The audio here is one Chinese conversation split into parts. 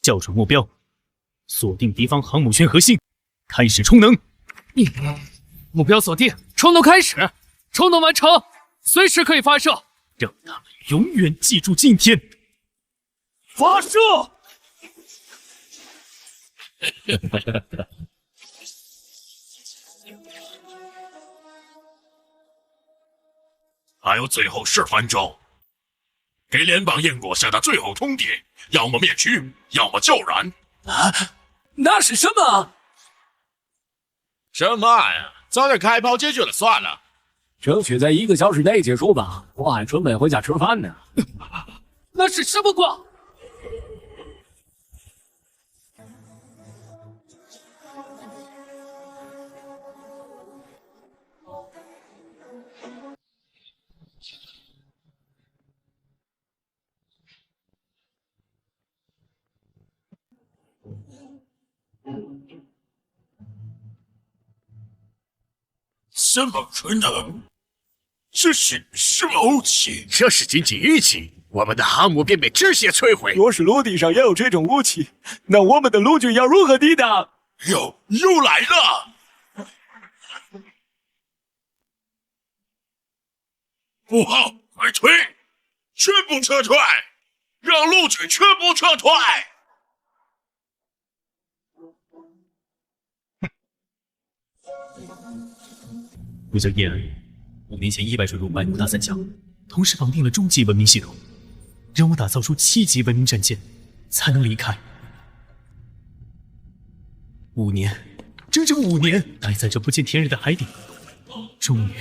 校准目标，锁定敌方航母圈核心，开始充能。目标锁定，充能开始，充能完成，随时可以发射，让他们永远记住今天。发射！还有最后10分钟，给联邦燕国下达最后通牒：要么灭区，要么救人。那是什么？什么呀？早点开炮解决了算了。争取在1个小时内结束吧，我还准备回家吃饭呢。那是什么光？怎么可能？这是什么武器？这是经济预期，我们的航母便被直接摧毁。若是陆地上也有这种武器，那我们的陆军要如何抵挡？又来了！不好，快退！全部撤退！让陆军全部撤退！我叫叶安，5年前意外坠入百慕大三角，同时绑定了终极文明系统，让我打造出7级文明战舰，才能离开。5年，整整5年，待在这不见天日的海底，终于，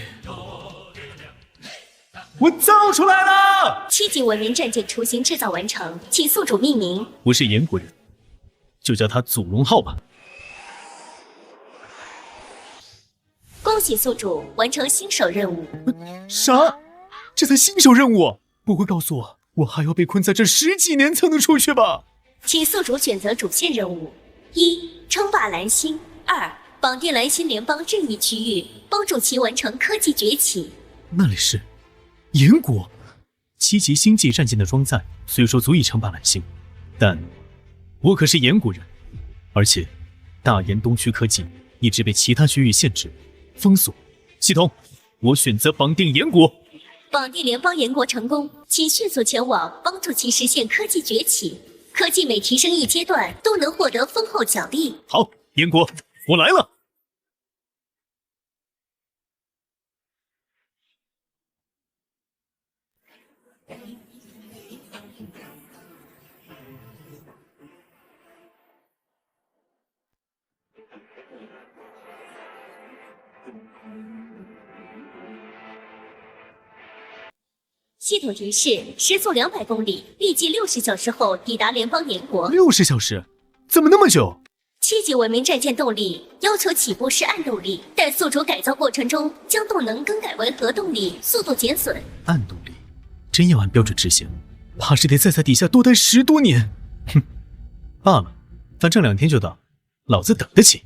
我造出来了！7级文明战舰雏形制造完成，请宿主命名。我是燕国人，就叫他祖龙号吧。恭喜宿主完成新手任务。啥？这才新手任务？不会告诉我，我还要被困在这10几年才能出去吧？请宿主选择主线任务：1. 称霸蓝星；2. 绑定蓝星联邦任意区域，帮助其完成科技崛起。那里是燕国7级星际战舰的装载，虽说足以称霸蓝星，但我可是燕国人，而且大燕东区科技一直被其他区域限制封锁。系统，我选择绑定燕国。绑定联邦燕国成功，请迅速前往，帮助其实现科技崛起。科技每提升1阶段，都能获得丰厚奖励。好，燕国，我来了。系统提示：时速200公里，预计60小时后抵达联邦燕国。60小时？怎么那么久？7级文明战舰动力要求起步是暗动力，但宿主改造过程中将动能更改为核动力，速度减损。暗动力，真要按标准执行，怕是得再在底下多待10多年。哼，罢了，反正2天就到，老子等得起。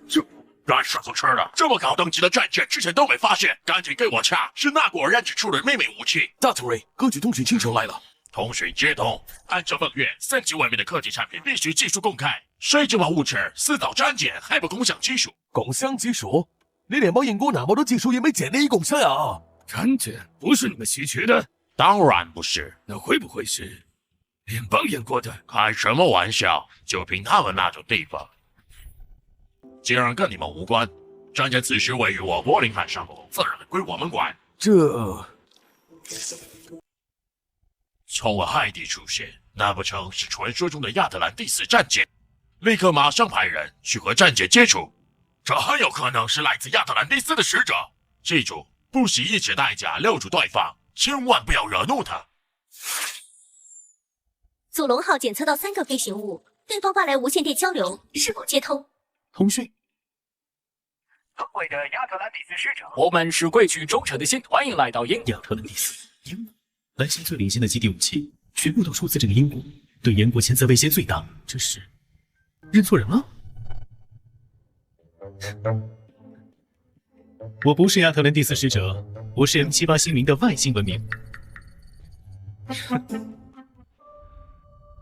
这干什么吃的？这么高等级的战舰之前都没发现，赶紧给我掐！是哪国研制出的秘密武器？大统瑞，根据通讯请求来了。通讯接通，按照盟约，3级外面的科技产品必须技术公开，谁这么无耻，私造战舰还不共享技术？共享技术？你联邦英国那么多技术也没见你共享呀？战舰不是你们稀缺的？当然不是。那会不会是联邦燕国的？开什么玩笑？就凭他们那种地方，既然跟你们无关，战舰此时位于我柏林海上空，自然归我们管。这从我海底出现，难不成是传说中的亚特兰蒂斯战舰？立刻马上派人去和战舰接触，这很有可能是来自亚特兰蒂斯的使者。记住，不惜一切代价留住对方，千万不要惹怒他。祖龙号检测到3个飞行物，对方发来无线电交流，是否接通？通讯。尊贵的亚特兰蒂斯使者，我们是贵曲忠诚的心，欢迎来到鹰。亚特兰蒂斯，蓝星最领先的基地武器，全部都出自这个英国，对燕国潜在威胁最大。这是认错人了？我不是亚特兰蒂斯使者，我是 M78星云的外星文明。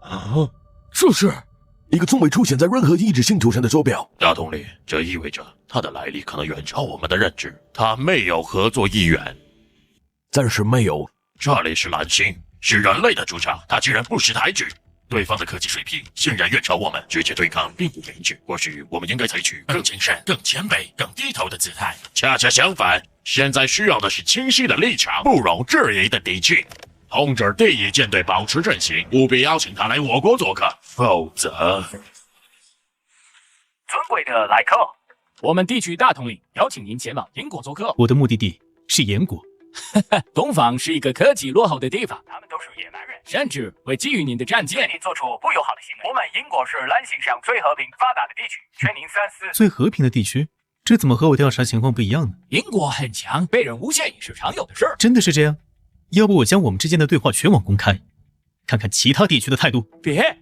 啊，这是一个从未出现在任何意志星球上的手表。大统领，这意味着他的来历可能远超我们的认知，他没有合作意愿。暂时没有。这里是蓝星，是人类的主场，他竟然不识抬举。对方的科技水平显然远超我们，直接对抗并不明智。或许我们应该采取更谨慎、更谦卑、更低头的姿态。恰恰相反，现在需要的是清晰的立场，不容置疑的底气。通知第一舰队保持阵型，务必邀请他来我国做客，否则……尊贵的来客，我们地区大统领邀请您前往英国做客。我的目的地是燕国。东方是一个科技落后的地方，他们都是野蛮人，甚至会觊觎您的战舰，对你做出不友好的行为。我们英国是蓝星上最和平发达的地区，劝您三思。最和平的地区，这怎么和我调查情况不一样呢？英国很强，被人诬陷也是常有的事儿。真的是这样？要不我将我们之间的对话全网公开，看看其他地区的态度。别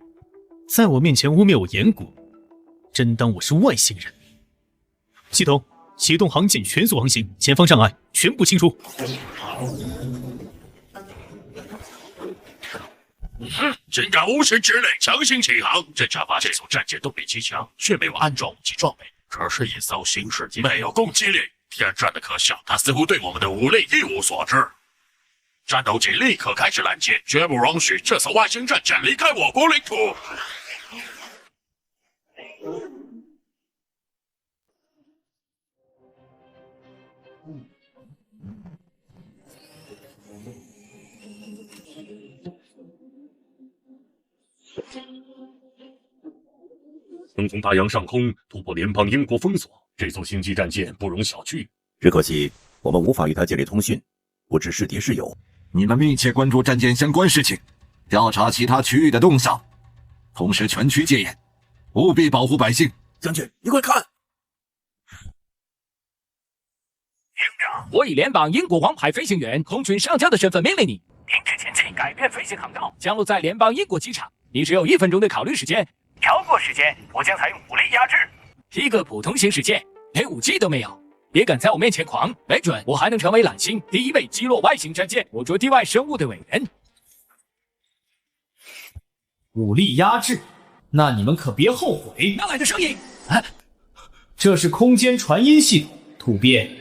在我面前污蔑我燕国，真当我是外星人？系统启动航舰全速航行，前方障碍全部清除。竟敢无视指令，强行起航！侦察发这艘战舰动力极强，却没有安装武器装备，这是一艘新世纪，没有攻击力，天然的可笑。他似乎对我们的武力一无所知。战斗机立刻开始拦截，绝不容许这艘外星战舰离开我国领土。能从大洋上空突破联邦英国封锁，这艘星际战舰不容小觑。只可惜我们无法与他建立通讯，不知是敌是友。你们密切关注战舰相关事情，调查其他区域的动向，同时全区戒严，务必保护百姓。将军，你快看！营长，我以联邦英国王牌飞行员空军上将的身份命令你停止前进，改变飞行航道，降落在联邦英国机场。你只有1分钟的考虑时间，超过时间，我将采用武力压制。一个普通型世界，连武器都没有，别敢在我面前狂，没准我还能成为蓝星第一位击落外星战舰、捕捉地外生物的伟人。武力压制，那你们可别后悔。哪来的声音？这是空间传音系统，突变。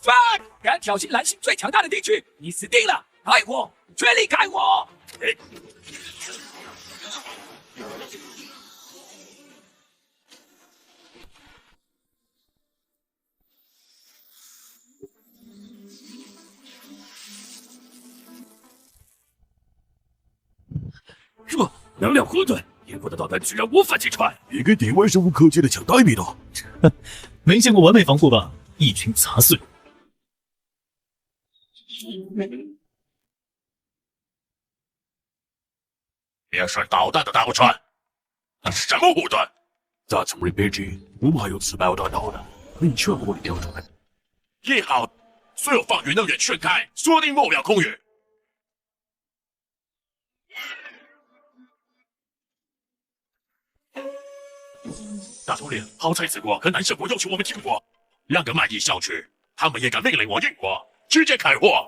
fuck！ 敢挑衅蓝星最强大的地区，你死定了！爱我，绝离开我！这能量混沌，英国的导弹居然无法击穿，也给地外生物科技的强大一笔的。没见过完美防护吧？一群杂碎。别说导弹都打不穿，那是什么护盾？咱从没别急，我们还有自爆弹导弹，可以全火力调出来。1号，所有放云能源全开，锁定目标空域。大统领，好彩子国跟南线国要求我们停火，2个卖地小区，他们也敢命令我英国直接开火。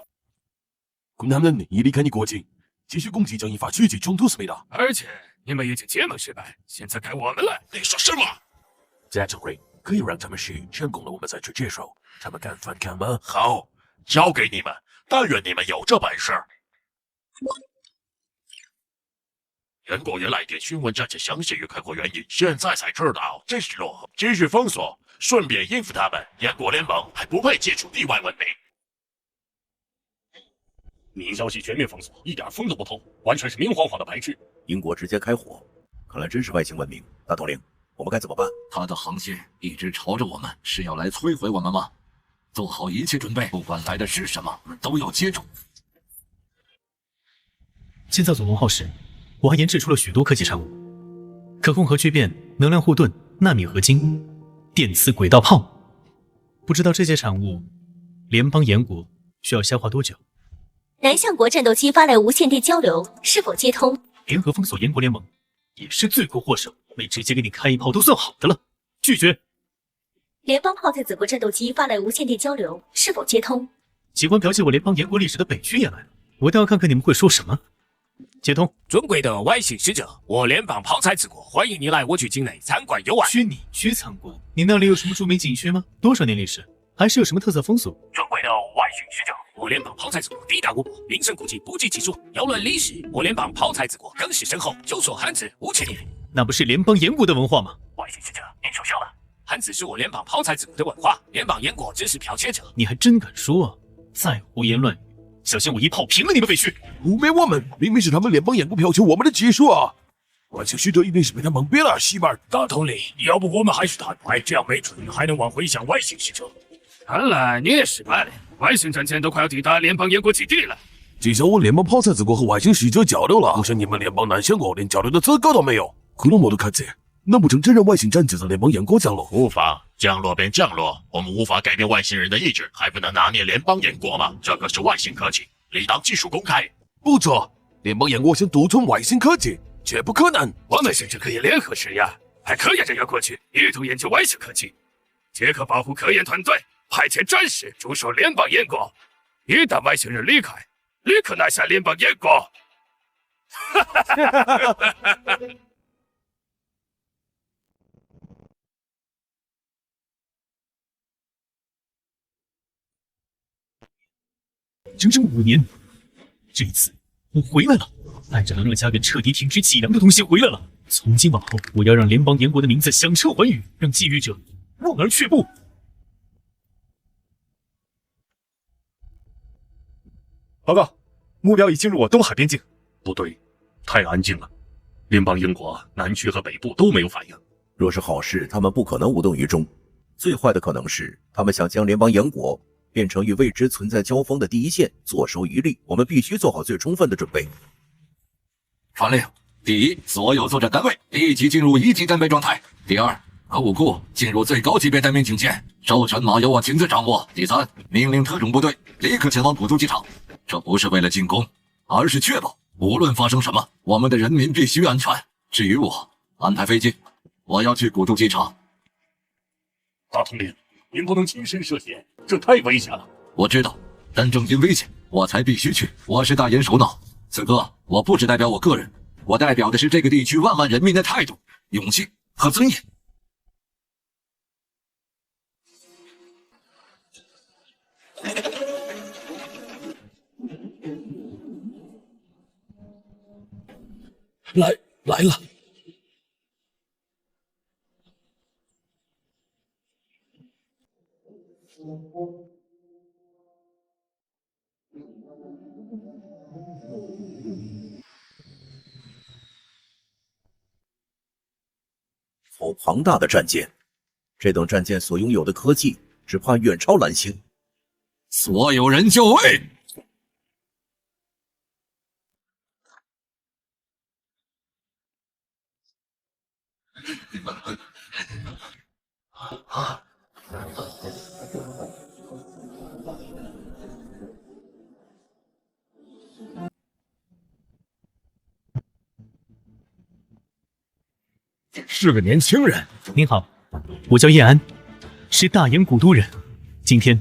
共他们一离开你国境，继续攻击将引发区际冲突思维的。而且你们已经结盟失败，现在该我们了。你说什么？大统领，可以让他们是成功了，我们再去接受。他们敢反抗吗？好，交给你们，但愿你们有这本事。燕国也来电询问战舰详细与开火原因，现在才知道真是落后，继续封锁，顺便应付他们。燕国联盟还不配接触地外文明。你消息全面封锁，一点风都不透，完全是明晃晃的白痴。英国直接开火，看来真是外星文明。大统领，我们该怎么办？他的航线一直朝着我们，是要来摧毁我们吗？做好一切准备，不管来的是什么，都要接住。建造总龙号时，我还研制出了许多科技产物，可控核聚变、能量护盾、纳米合金、电磁轨道炮。不知道这些产物，联邦炎国需要消化多久？南向国战斗机发来无线电交流，是否接通？联合封锁炎国联盟，也是罪魁祸首，没直接给你开一炮都算好的了。拒绝。联邦炮太子国战斗机发来无线电交流，是否接通？机关剽窃我联邦炎国历史的北区也来了，我倒要看看你们会说什么。接通。尊贵的外星使者，我联邦炮才子国欢迎你来我区境内参观游玩。去你区参观？你那里有什么著名景区吗？多少年历史？还是有什么特色风俗？尊贵的外星使者，我联邦炮才子国地大物博，名胜古迹不计其数。要论历史，我联邦炮才子国更是深厚，就说汉字5000年。那不是联邦炎国的文化吗？外星使者，您说笑了。汉字是我联邦炮才子国的文化，联邦炎国只是剽窃者。你还真敢说啊！再胡言乱语，小心我一炮平了你们北区！污蔑我们，明明是他们联邦眼部剽窃我们的技术啊！外星使者一定是被他蒙蔽了，西门。大统领，要不我们还是谈判，这样没准还能挽回一下外星使者。看来你也失败了，外星战舰都快要抵达联邦炎国基地了。至少我联邦炮才子国和外星使者交流了，不像你们联邦南线国连交流的资格都没有。克隆莫的看见，难不成真让外星战舰在联邦炎国降落？无法，降落便降落，我们无法改变外星人的意志，还不能拿捏联邦炎国吗？这可是外星科技，理当技术公开。不错，联邦炎国想独吞外星科技，绝不可能。我们甚至可以联合施压，派科研人员过去，一同研究外星科技。杰克保护科研团队，派遣战士驻守联邦炎国。一旦外星人离开，立刻拿下联邦炎国。哈哈哈哈哈！整整5年，这一次我回来了，带着能让家园彻底停止脊梁的东西回来了。从今往后，我要让联邦炎国的名字响彻寰宇，让觊觎者望而却步。报告，目标已进入我东海边境。不对，太安静了。联邦英国南区和北部都没有反应。若是好事，他们不可能无动于衷；最坏的可能是，他们想将联邦炎国变成与未知存在交锋的第一线，坐收渔利。我们必须做好最充分的准备。传令：第一，所有作战单位立即进入1级战备状态；第二，核武库进入最高级别待命警戒，授权码由我亲自掌握；第三，命令特种部队立刻前往古都机场。这不是为了进攻，而是确保无论发生什么，我们的人民必须安全。至于我，安排飞机，我要去古都机场。大统领，您不能亲身涉险，这太危险了。我知道，但正因危险，我才必须去。我是大炎首脑，此刻我不只代表我个人，我代表的是这个地区万万人民的态度、勇气和尊严。来了。好庞大的战舰，这等战舰所拥有的科技，只怕远超蓝星。所有人就位！是个年轻人。您好，我叫叶安，是大炎古都人。今天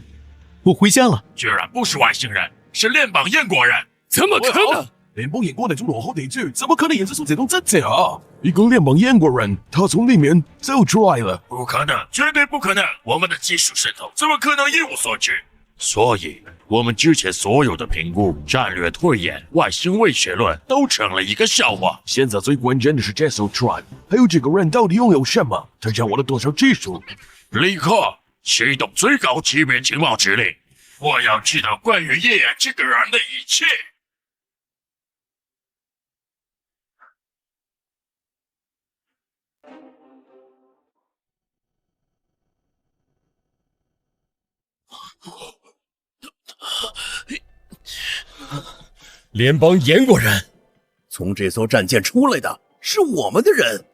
我回家了。居然不是外星人，是联邦炎国人！怎么可能？联邦炎国那种落后地区，怎么可能研制出这种战舰啊？一个联邦炎国人，他从里面走出来了。不可能，绝对不可能！我们的技术渗透，怎么可能一无所知？所以，我们之前所有的评估、战略推演、外星威胁论都成了一个笑话。现在最关键的是这艘船，还有这个人到底拥有什么？他掌握了多少技术？立刻启动最高级别情报指令！我要知道关于叶安这个人的一切。联邦炎国人，从这艘战舰出来的是我们的人。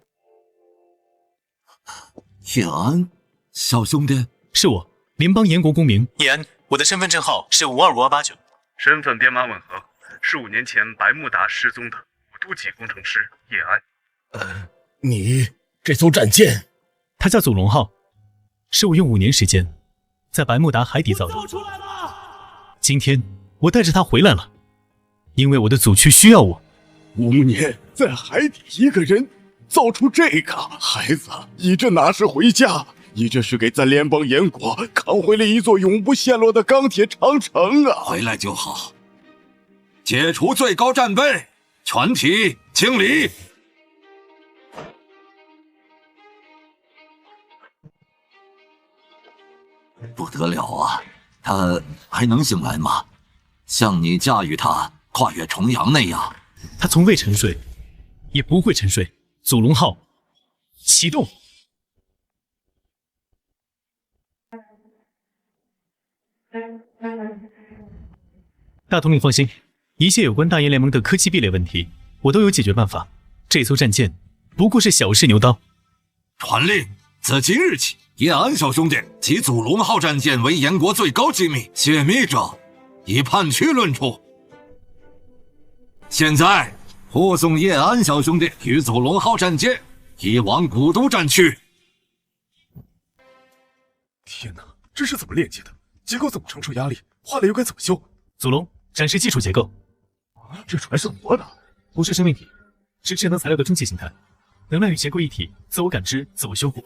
叶安，小兄弟，是我，联邦炎国公民叶安，我的身份证号是525289，身份编码吻合，是5年前百慕达失踪的5度级工程师叶安。你这艘战舰，它叫祖龙号，是我用5年时间在百慕达海底造的。今天我带着它回来了，因为我的祖区需要我。5年在海底一个人造出这个，孩子，你这哪是回家？你这是给咱联邦炎国扛回了一座永不陷落的钢铁长城啊！回来就好。解除最高战备，全体清理。不得了啊！他还能醒来吗？像你驾驭他跨越重洋那样。他从未沉睡，也不会沉睡。祖龙号启动。大统领放心，一切有关大炎联盟的科技壁垒问题，我都有解决办法。这艘战舰不过是小试牛刀。传令，自今日起，叶安小兄弟及祖龙号战舰为炎国最高机密，泄密者以判区论处。现在护送叶安小兄弟与祖龙号战舰移往古都战区。天哪，这是怎么链接的？结构怎么承受压力？坏了又该怎么修？祖龙，展示基础结构。这船是活的，不是生命体，是智能材料的终极形态，能量与结构一体，自我感知，自我修复。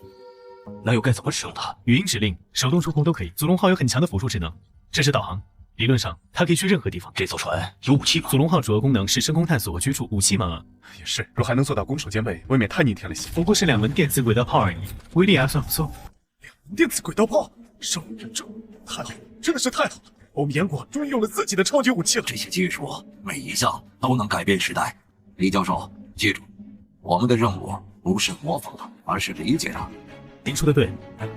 那又该怎么使用它？语音指令、手动触控都可以。祖龙号有很强的辅助智能，这是导航。理论上，它可以去任何地方。这艘船有武器吗？祖龙号主要功能是深空探索和居住，武器嘛，也是。若还能做到攻守兼备，未免太逆天了些。不过是2门电子轨道炮而已，威力还算不错。2门电子轨道炮，生物忍者，太好了，真的是太好了！我们炎国终于有了自己的超级武器了。这些技术每一项都能改变时代。李教授，记住，我们的任务不是模仿它，而是理解它。您说的对，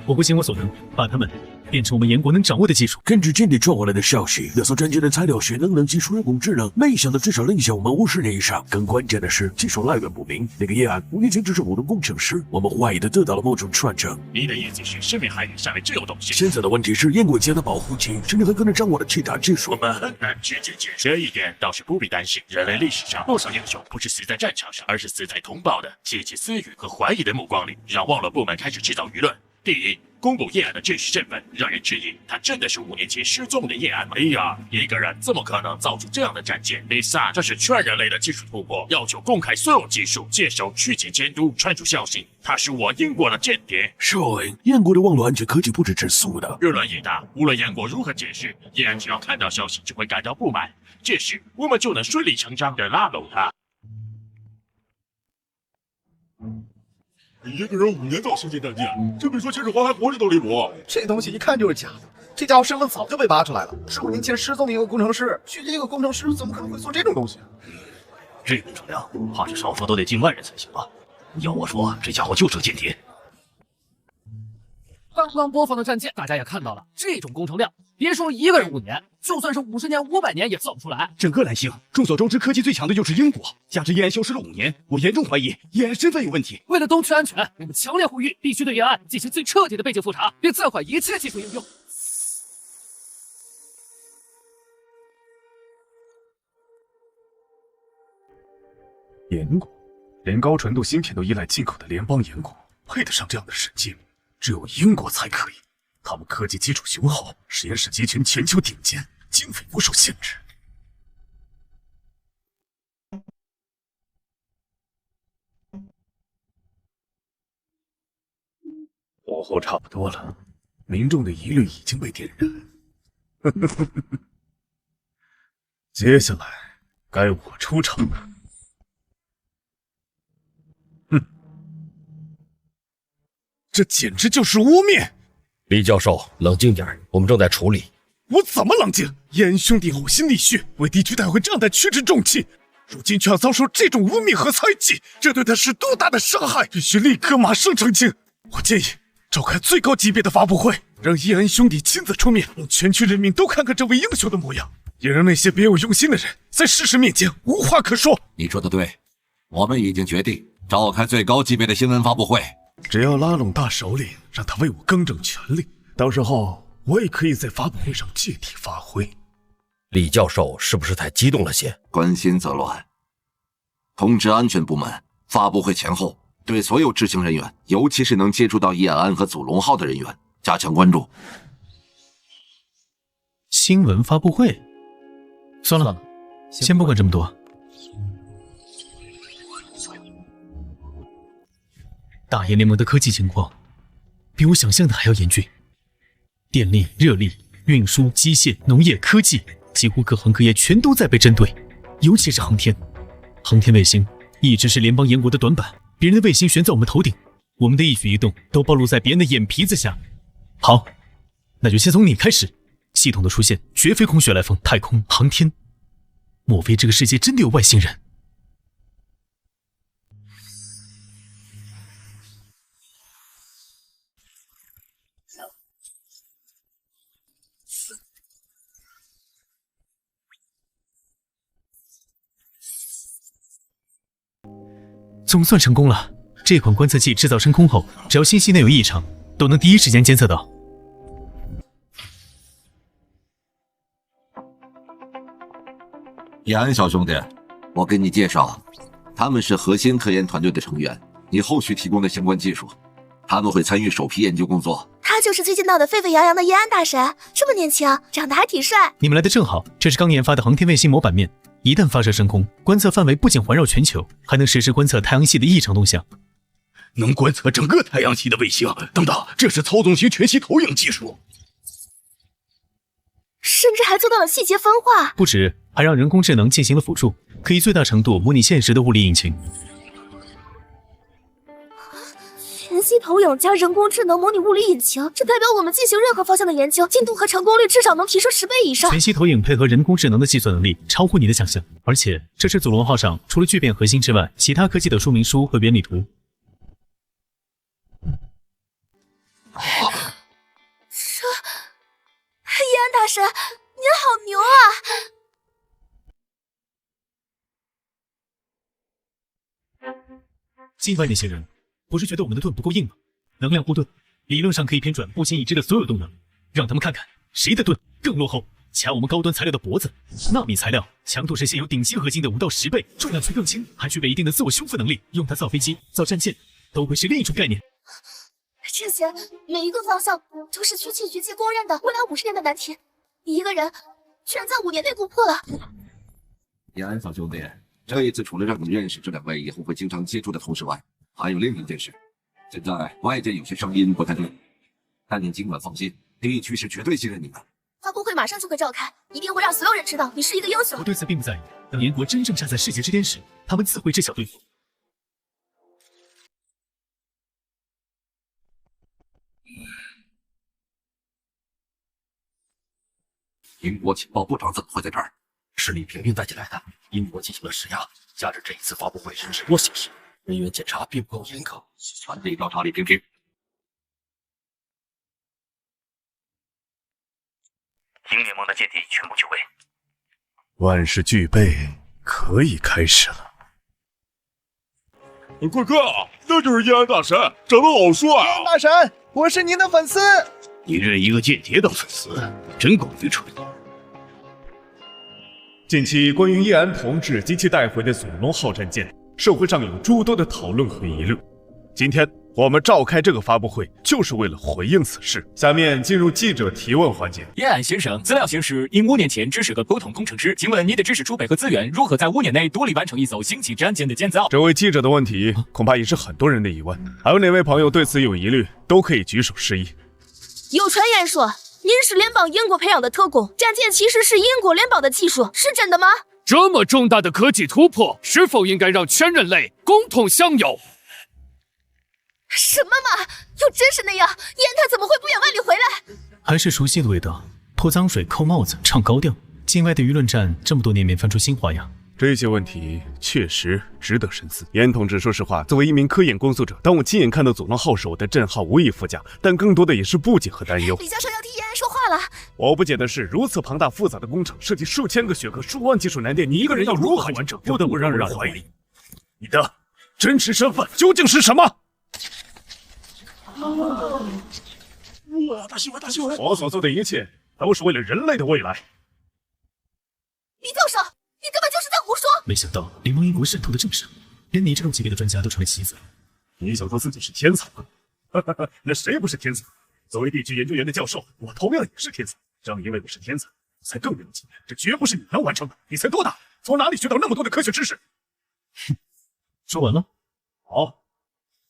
我会尽我所能，把它们变成我们炎国能掌握的技术。根据间谍传回来的消息，那艘战舰的材料学能能技术人工智能，没想到至少领先我们50年以上。更关键的是，技术来源不明。那个叶安5年前只是普通工程师，我们怀疑他得到了某种传承。你的意思是生命海域尚未这种东西？现在的问题是，炎国间的保护器，甚至很可能掌握了其他技术。我们很难去解决这一点，倒是不必担心。人类历史上多少英雄不是死在战场上，而是死在同胞的窃窃私语和怀疑的目光里，让网络部门开始制造舆论。第一，公布叶安的真实身份，让人质疑他真的是5年前失踪的叶安吗？第二，一个人怎么可能造出这样的战舰？第三，这是全人类的技术突破，要求公开所有技术，接受区级监督，传出消息，他是我英国的间谍。Sure， 炎国的网络安全科技不是吃素的。舆论一大，无论炎国如何解释，叶安只要看到消息就会感到不满，这时我们就能顺理成章地拉拢他。一个人5年造星舰战舰，这比说秦始皇还活着都离谱。这东西一看就是假的，这家伙身份早就被扒出来了，是5年前失踪的一个工程师。去年一个工程师怎么可能会做这种东西？这工程量，怕是少说都得近万人才行吧？要我说，这家伙就是个间谍。刚刚播放的战舰，大家也看到了，这种工程量，别说一个人5年，就算是50年、500年也造不出来。整个蓝星，众所周知，科技最强的就是英国，加之叶安消失了5年，我严重怀疑叶安身份有问题。为了东区安全，我们强烈呼吁，必须对叶安进行最彻底的背景复查，并暂缓一切技术应用。炎国，连高纯度芯片都依赖进口的联邦炎国，配得上这样的神经？只有英国才可以。他们科技基础雄厚，实验室集群全球顶尖，经费不受限制。火候差不多了，民众的疑虑已经被点燃。接下来该我出场了。这简直就是污蔑！李教授，冷静点，我们正在处理。我怎么冷静？燕兄弟呕心沥血，为地区带回这样的屈指重器，如今却要遭受这种污蔑和猜忌，这对他是多大的伤害！必须立刻马上澄清。我建议召开最高级别的发布会，让叶恩兄弟亲自出面，让全区人民都看看这位英雄的模样，也让那些别有用心的人在事实面前无话可说。你说的对，我们已经决定召开最高级别的新闻发布会。只要拉拢大首领，让他为我更正权力，到时候我也可以在发布会上借题发挥。李教授是不是太激动了些？关心则乱。通知安全部门，发布会前后对所有执行人员，尤其是能接触到叶安和祖龙号的人员，加强关注。新闻发布会，算了，先不管这么多。大研联盟的科技情况比我想象的还要严峻，电力、热力、运输、机械、农业、科技，几乎各行各业全都在被针对，尤其是航天。航天卫星一直是联邦严国的短板，别人的卫星悬在我们头顶，我们的一举一动都暴露在别人的眼皮子下。好，那就先从你开始。系统的出现绝非空穴来风，太空航天，莫非这个世界真的有外星人？总算成功了。这款观测器制造升空后，只要信息内有异常，都能第一时间监测到。叶安小兄弟，我给你介绍，他们是核心科研团队的成员，你后续提供的相关技术，他们会参与首批研究工作。他就是最近闹得沸沸扬扬的叶安大神，这么年轻，长得还挺帅。你们来的正好，这是刚研发的航天卫星模板面，一旦发射升空，观测范围不仅环绕全球，还能实时观测太阳系的异常动向。能观测整个太阳系的卫星，等等，这是操纵型全息投影技术，甚至还做到了细节分化。不止，还让人工智能进行了辅助，可以最大程度模拟现实的物理引擎。全息投影加人工智能模拟物理引擎，这代表我们进行任何方向的研究，进度和成功率至少能提升10倍以上。全息投影配合人工智能的计算能力超乎你的想象，而且这是祖龙号上除了聚变核心之外，其他科技的说明书和原理图。叶安大神，您好牛啊！境外那些人不是觉得我们的盾不够硬吗？能量护盾理论上可以偏转不显已知的所有动能，让他们看看谁的盾更落后，掐我们高端材料的脖子。纳米材料强度是现有顶级核心的5到10倍，重量却更轻，还具备一定的自我修复能力，用它造飞机、造战舰都会是另一种概念。这些每一个方向都是区气局界公认的未来50年的难题，你一个人居然在5年内突破了。叶安小兄弟，这一次除了让你认识这2位以后会经常接触的同事外，还有另一件事。现在外界有些声音不太对，但您尽管放心，地区是绝对信任你的。发布会马上就会召开，一定会让所有人知道你是一个英雄。我对此并不在意，等严国真正站在世界之巅时，他们自会知晓对付。英国情报部长怎么会在这儿？是李平平带进来的。英国进行了施压，加之这一次发布会人事多形式，人员检查并不够严格，全力调查李平平。英联盟的间谍全部就位，万事俱备，可以开始了。快看，那就是叶安大神，长得好帅啊！叶安大神，我是您的粉丝。你认一个间谍当粉丝，真够愚蠢。近期关于叶安同志及其带回的祖龙号战舰，社会上有诸多的讨论和议论。今天我们召开这个发布会，就是为了回应此事。下面进入记者提问环节。叶安先生，资料显示，您5年前只是个普通工程师，请问您的知识储备和资源如何在5年内独立完成一艘星际战舰的建造？这位记者的问题，恐怕也是很多人的疑问。还有哪位朋友对此有疑虑，都可以举手示意。有传言说，您是联邦英国培养的特工，战舰其实是英国联邦的技术，是真的吗？这么重大的科技突破，是否应该让全人类共同享有？什么嘛！要真是那样，燕他怎么会不远万里回来？还是熟悉的味道，泼脏水、扣帽子、唱高调。境外的舆论战这么多年没翻出新花样。这些问题确实值得深思。严同志，说实话，作为一名科研工作者，当我亲眼看到祖龙号时，我的震撼无以复加，但更多的也是不解和担忧。李教授要替叶安说话了。我不解的是，如此庞大复杂的工程，涉及数千个学科、数万技术难点，你一个人要如何完成？不得不让人怀疑你的真实身份究竟是什么？哇，大新闻，大新闻！我所做的一切都是为了人类的未来。李教授，你根本就是在胡说！没想到联邦英国渗透的这么深，连你这种级别的专家都成了棋子。你想说自己是天才吗？那谁不是天才？作为地区研究员的教授，我同样也是天才。正因为我是天才，才更了解这绝不是你能完成的。你才多大？从哪里学到那么多的科学知识？哼，说完了。好，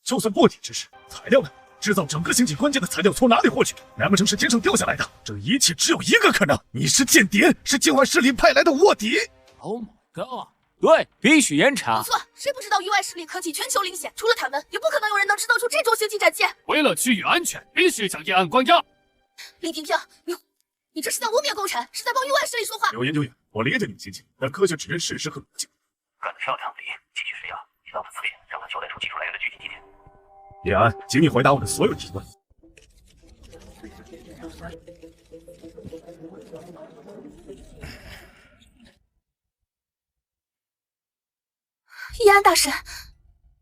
就算不提知识，材料呢？制造整个星际关键的材料从哪里获取？难不成是天上掉下来的？这一切只有一个可能：你是间谍，是境外势力派来的卧底。Oh my god！ 对，必须严查。没错，谁不知道域外势力科技全球领先？除了他们，也不可能有人能制造出这种星际战舰。为了区域安全，必须将叶安关押。李萍萍，你这是在污蔑功臣，是在帮域外势力说话。有研究员，我理解你的心情，但科学只认事实和逻辑。干得漂亮，李，继续施压，直到他自辩，让他交代出技术来源的具体地点。叶安，请你回答我的所有提问。叶安大神，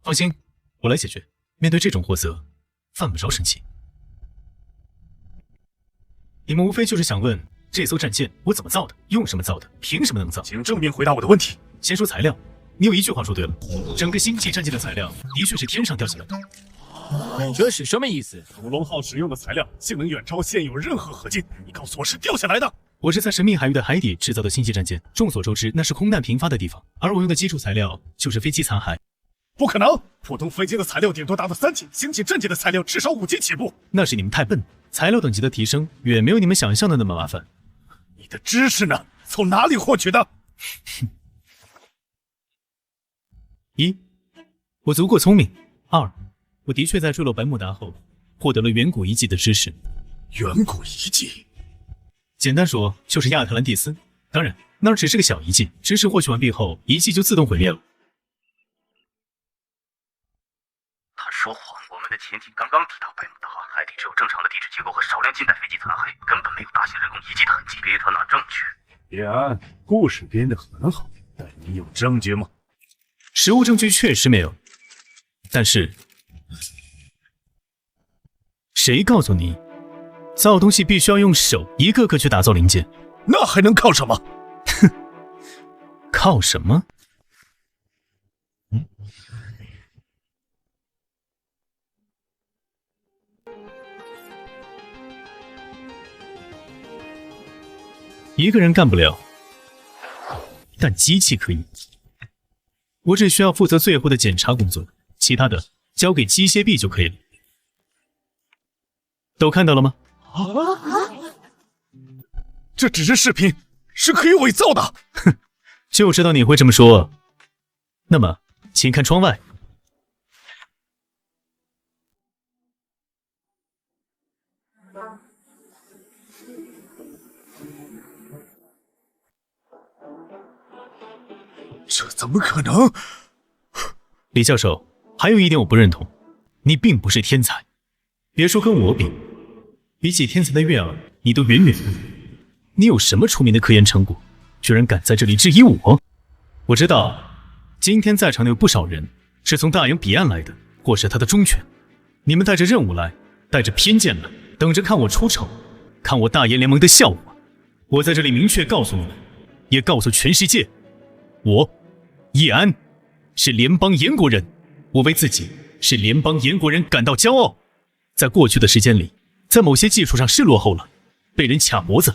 放心，我来解决。面对这种货色，犯不着生气。你们无非就是想问这艘战舰我怎么造的，用什么造的，凭什么能造？请正面回答我的问题。先说材料，你有一句话说对了，整个星际战舰的材料的确是天上掉下来的。这是什么意思？屠龙号使用的材料性能远超现有任何合金，你告诉我是掉下来的？我是在神秘海域的海底制造的星际战舰，众所周知，那是空难频发的地方，而我用的基础材料就是飞机残骸。不可能，普通飞机的材料顶多达到3级，星际战舰的材料至少5级起步。那是你们太笨，材料等级的提升远没有你们想象的那么麻烦。你的知识呢？从哪里获取的？一，我足够聪明；二，我的确在坠落百慕达后获得了远古遗迹的知识。远古遗迹？简单说就是亚特兰蒂斯，当然那只是个小遗迹，知识获取完毕后，遗迹就自动毁灭了。他说谎，我们的潜艇刚刚抵达百慕达，海底只有正常的地质结构和少量近代飞机残骸，根本没有大型人工遗迹的痕迹。别特那证据。叶安，故事编得很好，但你有证据吗？实物证据确实没有，但是谁告诉你造东西必须要用手一个个去打造零件？那还能靠什么？哼，靠什么？一个人干不了，但机器可以。我只需要负责最后的检查工作，其他的交给机械臂就可以了。都看到了吗？这只是视频，是可以伪造的。哼，就知道你会这么说。那么，请看窗外。这怎么可能？李教授，还有一点我不认同，你并不是天才，别说跟我比，比起天才的月儿，你都远远不如。你有什么出名的科研成果，居然敢在这里质疑我？我知道，今天在场的有不少人是从大洋彼岸来的，或是他的忠犬。你们带着任务来，带着偏见来，等着看我出丑，看我大研联盟的笑话。我在这里明确告诉你们，也告诉全世界，我叶安是联邦研国人，我为自己是联邦研国人感到骄傲。在过去的时间里，在某些技术上是落后了，被人卡脖子，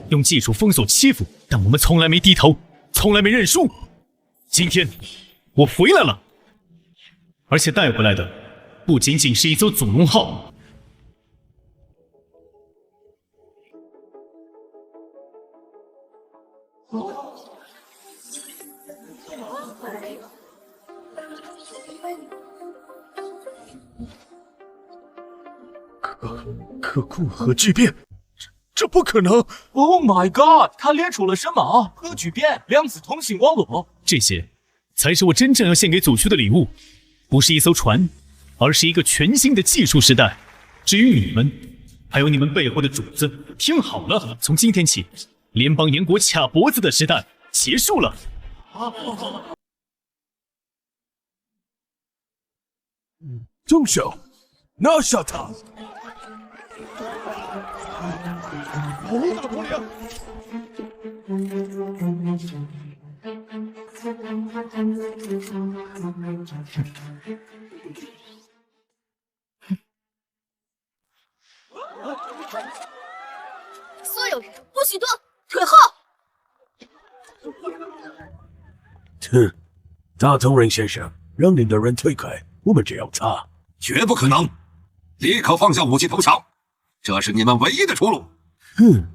用技术封锁欺负，但我们从来没低头，从来没认输。今天我回来了，而且带回来的不仅仅是一艘祖龙号。可固核聚变，这不可能 ！Oh my god！ 他练出了什么？核聚变、量子通信网络，这些才是我真正要献给祖区的礼物，不是一艘船，而是一个全新的技术时代。至于你们，还有你们背后的主子，听好了，从今天起，联邦研国卡脖子的时代结束了。正秀，拿下他！所有人不许动，退后！哼，大同仁先生，让你的人退开，我们只要他。绝不可能！立刻放下武器投降，这是你们唯一的出路。哼。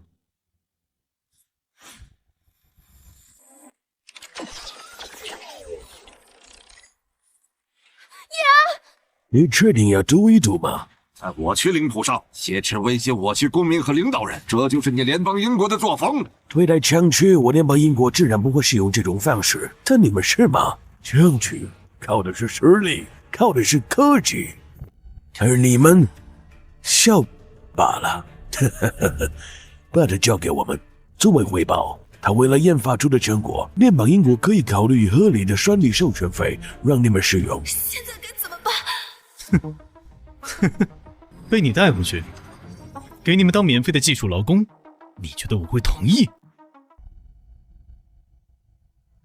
你确定要赌一赌吗？在我区领土上挟持威胁我区公民和领导人，这就是你联邦英国的作风。对待强区，我联邦英国自然不会使用这种方式，但你们是吗？强区靠的是实力，靠的是科技，而你们笑罢了。把它交给我们，作为回报。他为了研发出的成果，联邦英国可以考虑合理的专利授权费，让你们使用。现在该怎么办？被你带回去，给你们当免费的技术劳工，你觉得我会同意？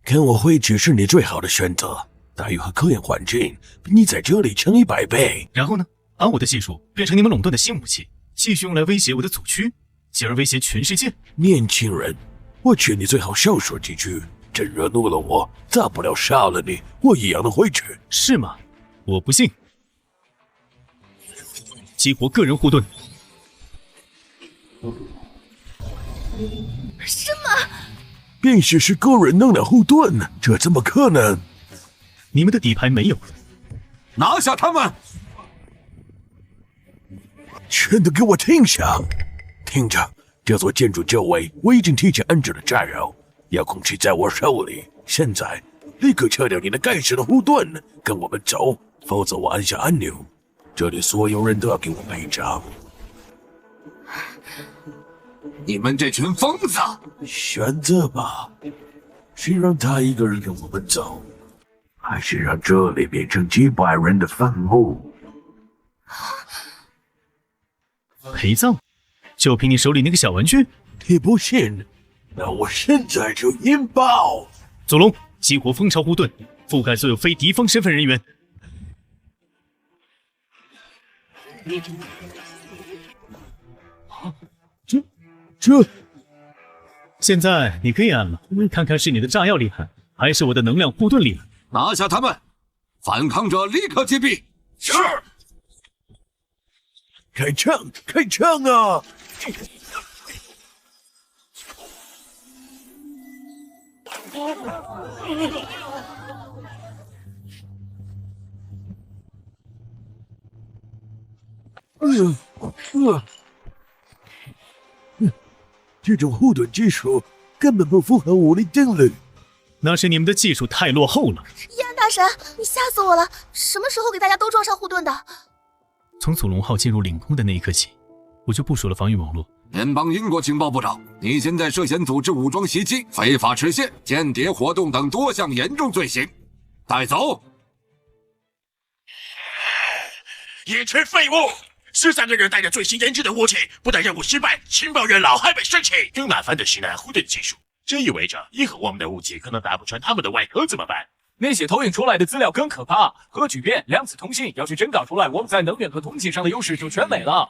跟我回去是你最好的选择，待遇和科研环境比你在这里强100倍。然后呢？把我的技术变成你们垄断的新武器，继续用来威胁我的祖区，进而威胁全世界。年轻人，我劝你最好少说几句，真惹怒了我，大不了杀了你，我一样能回去。是吗？我不信。激活个人护盾。什么？便是个人能量护盾，这怎么可能？你们的底牌没有，拿下他们！全都给我停下！听着，这座建筑周围我已经提前安置了炸药，遥控器在我手里。现在立刻撤掉你那该死的护盾，跟我们走，否则我按下按钮，这里所有人都要给我赔偿。你们这群疯子！选择吧，是让他一个人跟我们走，还是让这里变成几百人的坟墓？陪葬？就凭你手里那个小玩具？你不信？那我现在就引爆！左龙，激活蜂巢护盾，覆盖所有非敌方身份人员。这，现在你可以按了，看看是你的炸药厉害，还是我的能量护盾厉害。拿下他们！反抗者立刻击毙！是。开枪！开枪啊！这种护盾技术根本不符合物理定律。那是你们的技术太落后了。叶安大神，你吓死我了！什么时候给大家都装上护盾的？从祖龙号进入领空的那一刻起，我就部署了防御网络。联邦英国情报部长，你现在涉嫌组织武装袭击、非法持械、间谍活动等多项严重罪行，带走。一群废物！13个人带着最新研制的武器，不但任务失败，情报元老还被生气。更麻烦的是呢，护盾技术，这意味着以后我们的武器可能打不穿他们的外壳，怎么办？那些投影出来的资料更可怕，核聚变、量子通信，要是真搞出来，我们在能源和通信上的优势就全没了。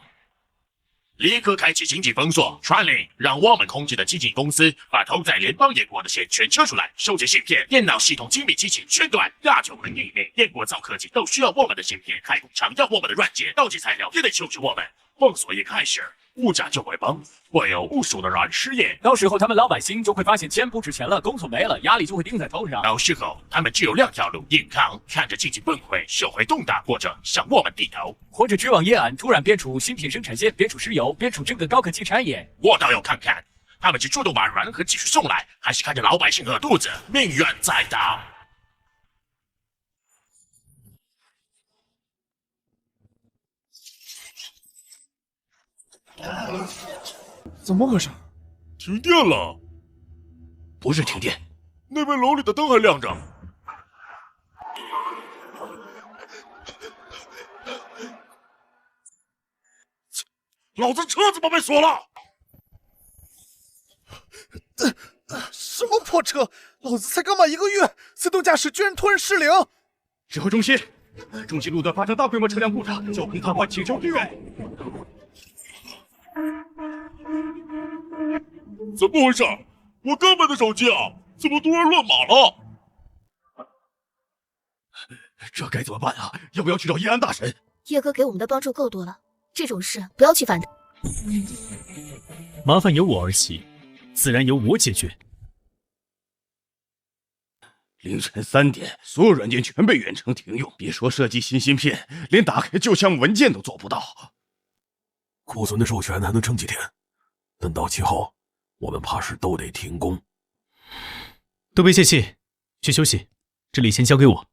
立刻开启经济封锁，传令让我们控制的基金公司把投在联邦英国的钱全撤出来，收集芯片、电脑系统精密机器全断。亚洲和印美、英国造科技都需要我们的芯片，开工厂要我们的软件，高级材料也得求助我们。封锁一开始，物价就会崩，会有无数的人失业，到时候他们老百姓就会发现钱不值钱了，工作没了，压力就会顶在头上。到时候他们只有2条路：硬抗，看着经济崩溃、社会动荡，或者向我们低头，或者指望叶安突然编出芯片生产线，编出石油，编出整个高科技产业。我倒要看看，他们是主动把人和技术送来，还是看着老百姓饿肚子，命运在当。怎么回事？停电了！不是停电，那边楼里的灯还亮着。老子车怎么被锁了？什么破车？老子才刚满1个月，自动驾驶居然突然失灵！指挥中心，中西路段发生大规模车辆故障，交通瘫痪，请求支援。怎么回事？我根本的手机啊，怎么突然乱码了？这该怎么办啊？要不要去找叶安大神？叶哥给我们的帮助够多了，这种事不要去烦他。麻烦由我而起，自然由我解决。凌晨3点，所有软件全被远程停用，别说设计新芯片，连打开旧项目文件都做不到。库存的授权还能撑几天，等到期后，我们怕是都得停工。都别泄气，去休息，这里先交给我。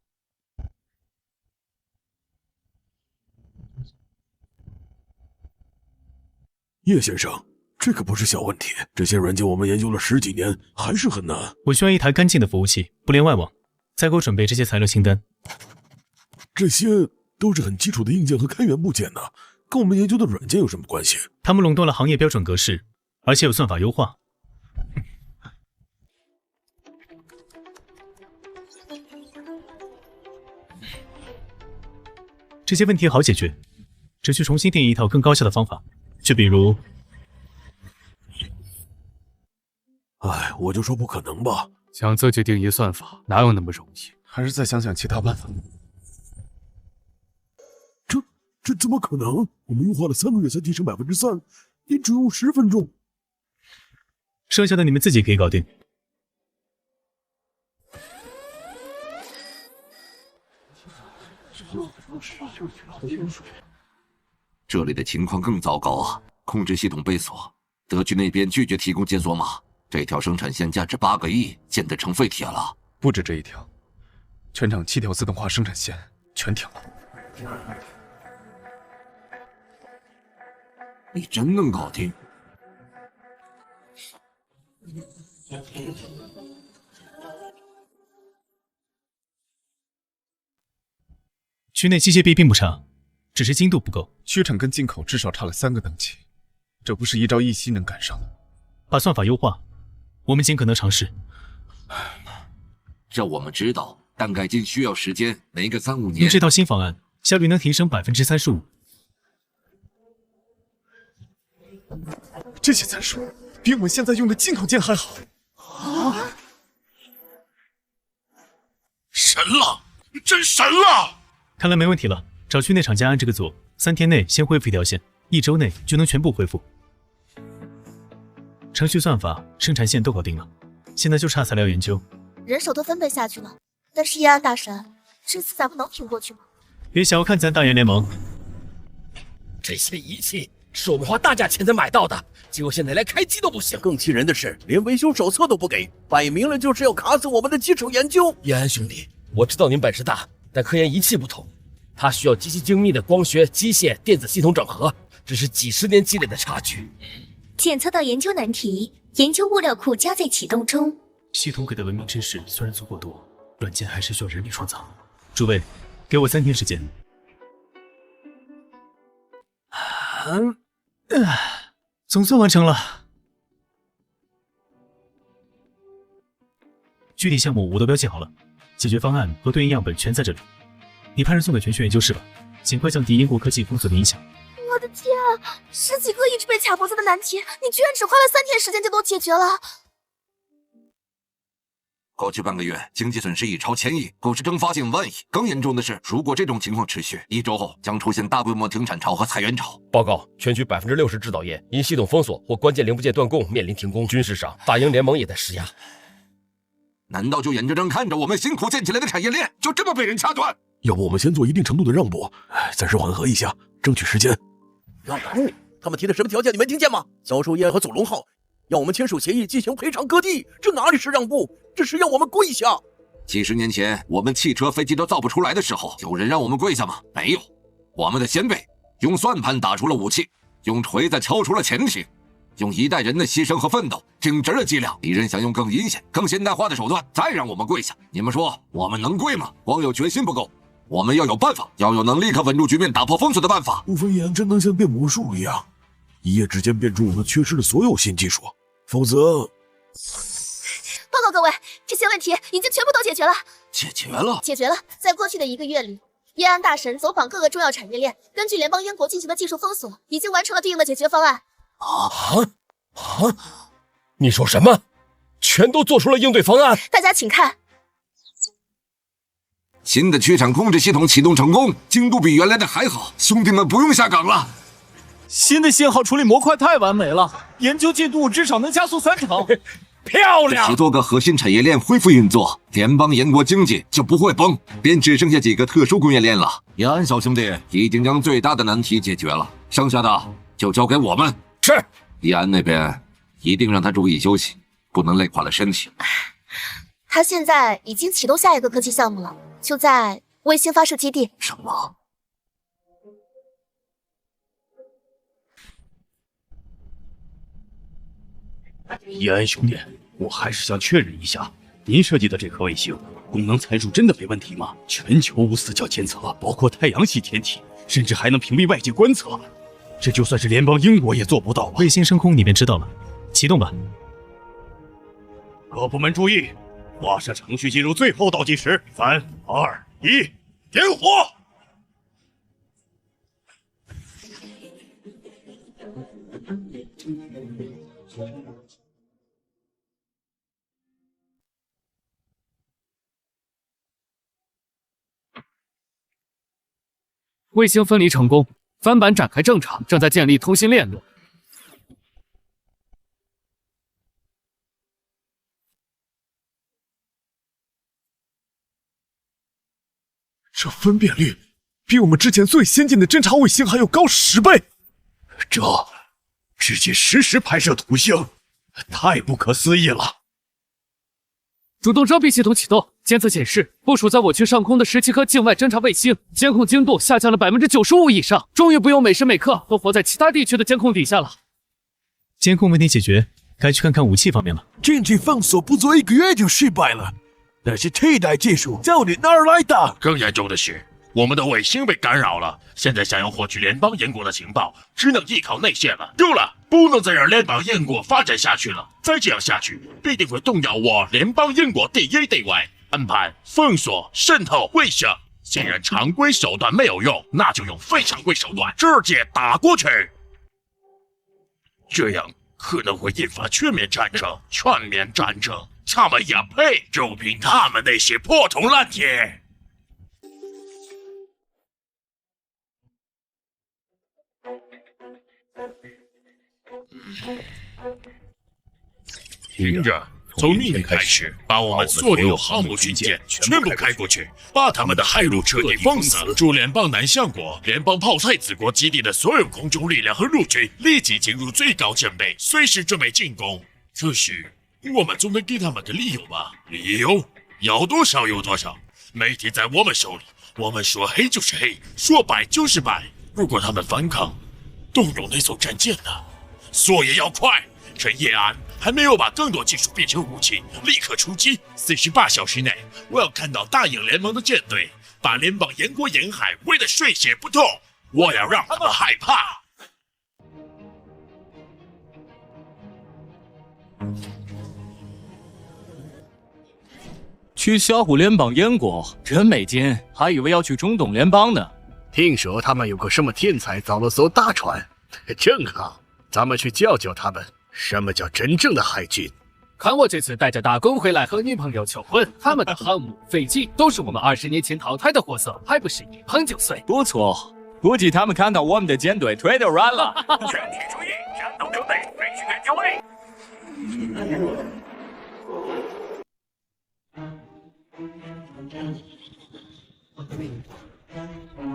叶先生，这可不是小问题。这些软件我们研究了10几年，还是很难。我需要一台干净的服务器，不连外网。再给我准备这些材料清单。这些都是很基础的硬件和开源部件呢，跟我们研究的软件有什么关系？他们垄断了行业标准格式，而且有算法优化。这些问题好解决，只需重新定义一套更高效的方法。就比如，我就说不可能吧。想自己定义算法，哪有那么容易？还是再想想其他办法。这怎么可能？我们用花了3个月才提升3%，也只用10分钟。剩下的你们自己可以搞定。这里的情况更糟糕啊！控制系统被锁，德局那边拒绝提供解锁码，这条生产线价值8个亿，建得成废铁了。不止这一条，全场7条自动化生产线全停了。你真能搞定？区内机械臂并不差，只是精度不够。区产跟进口至少差了3个等级，这不是一朝一夕能赶上的。把算法优化，我们尽可能尝试。这我们知道，但改进需要时间，没个3、5年。用这套新方案，效率能提升35%。这些参数比我们现在用的进口件还好。神了，真神了！看来没问题了，找区内厂家按这个做，3天内先恢复一条线，1周内就能全部恢复。程序算法、生产线都搞定了，现在就差材料研究。人手都分配下去了，但是叶安大神，这次咱们能挺过去吗？别小看咱大研联盟，这些仪器是我们花大价钱才买到的，结果现在连开机都不行。更气人的是，连维修手册都不给，摆明了就是要卡死我们的基础研究。叶安兄弟，我知道您本事大，但科研仪器不同，它需要极其精密的光学、机械、电子系统整合，这是几10年积累的差距。检测到研究难题，研究物料库加在启动中。系统给的文明知识虽然足够多，软件还是需要人力创造。诸位，给我3天时间。总算完成了。具体项目我都标记好了，解决方案和对应样本全在这里。你派人送给全区研究室吧，尽快降低英国科技封锁的影响。我的天啊，10几个一直被卡脖子的难题，你居然只花了3天时间就都解决了。过去半个月，经济损失已超1000亿，股市蒸发近万亿。更严重的是，如果这种情况持续，1周后将出现大规模停产潮和裁员潮。报告，全区60%制造业因系统封锁或关键零部件断供面临停工。军事上，大英联盟也在施压。难道就眼睁睁看着我们辛苦建起来的产业链就这么被人掐断？要不我们先做一定程度的让步，暂时缓和一下，争取时间。让步？他们提的什么条件你没听见吗？销售业和左龙号要我们签署协议进行赔偿割地，这哪里是让步，这是要我们跪下。几10年前，我们汽车、飞机都造不出来的时候，有人让我们跪下吗？没有。我们的先辈用算盘打出了武器，用锤子敲出了潜艇，用一代人的牺牲和奋斗挺直了脊梁。敌人想用更阴险、更现代化的手段再让我们跪下，你们说我们能跪吗？光有决心不够，我们要有办法，要有能立刻稳住局面、打破封锁的办法。无非叶安真能像变魔术一样。一夜之间变出我们缺失的所有新技术，否则……报告各位，这些问题已经全部都解决了。解决了？解决了。在过去的1个月里，叶安大神走访各个重要产业链，根据联邦烟国进行的技术封锁，已经完成了对应的解决方案。你说什么？全都做出了应对方案？大家请看。新的区场控制系统启动成功，精度比原来的还好，兄弟们不用下岗了。新的信号处理模块太完美了，研究进度至少能加速3成。漂亮！这10多个核心产业链恢复运作，联邦烟国经济就不会崩，便只剩下几个特殊工业链了。延安小兄弟已经将最大的难题解决了，剩下的就交给我们。是。延安那边一定让他注意休息，不能累垮了身体。他现在已经启动下一个科技项目了，就在卫星发射基地。什么？叶安兄弟，我还是想确认一下，您设计的这颗卫星功能参数真的没问题吗？全球无死角监测，包括太阳系天体，甚至还能屏蔽外界观测。这就算是联邦英国也做不到啊！卫星升空你便知道了，启动吧。各部门注意，发射程序进入最后倒计时，3、2、1，点火！卫星分离成功，帆板展开正常，正在建立通信链路。这分辨率比我们之前最先进的侦察卫星还要高10倍，这直接实时拍摄图像，太不可思议了！主动遮蔽系统启动，监测显示，部署在我区上空的17颗境外侦察卫星监控精度下降了95%以上，终于不用每时每刻都活在其他地区的监控底下了。监控问题解决，该去看看武器方面了。禁止封锁不足1个月就失败了，那是替代技术，到底哪儿来的？更严重的是，我们的卫星被干扰了，现在想要获取联邦烟国的情报，只能依靠内线了。够了，不能再让联邦烟国发展下去了，再这样下去，必定会动摇我联邦烟国第一地位。安排、封锁、渗透、威慑，既然常规手段没有用，那就用非常规手段直接打过去。这样可能会引发全面战争，他们也配，就凭他们那些破铜烂铁。听着，从明天开始，把我们所有航母军舰全部开过去，把他们的海路彻底封死。驻联邦南向国、联邦炮台子国基地的所有空中力量和陆军立即进入最高阵备，随时准备进攻。可是，我们总得给他们个理由吧？理由要多少有多少。媒体在我们手里，我们说黑就是黑，说白就是白。如果他们反抗，动用那艘战舰呢？所以要快，趁叶安还没有把更多技术变成武器，立刻出击。48小时内，我要看到大英联盟的舰队把联邦烟国沿海围得水泄不通，我要让他们害怕。去吓唬联邦烟国，真没劲，还以为要去中东联邦呢。听说他们有个什么天才造了艘大船，正好，咱们去教教他们什么叫真正的海军。看我这次带着大公回来和女朋友求婚，他们的航母、飞机都是我们20年前淘汰的货色，还不是一碰就碎。不错，估计他们看到我们的舰队腿都软了。全体注意，战斗准备，飞行员就位。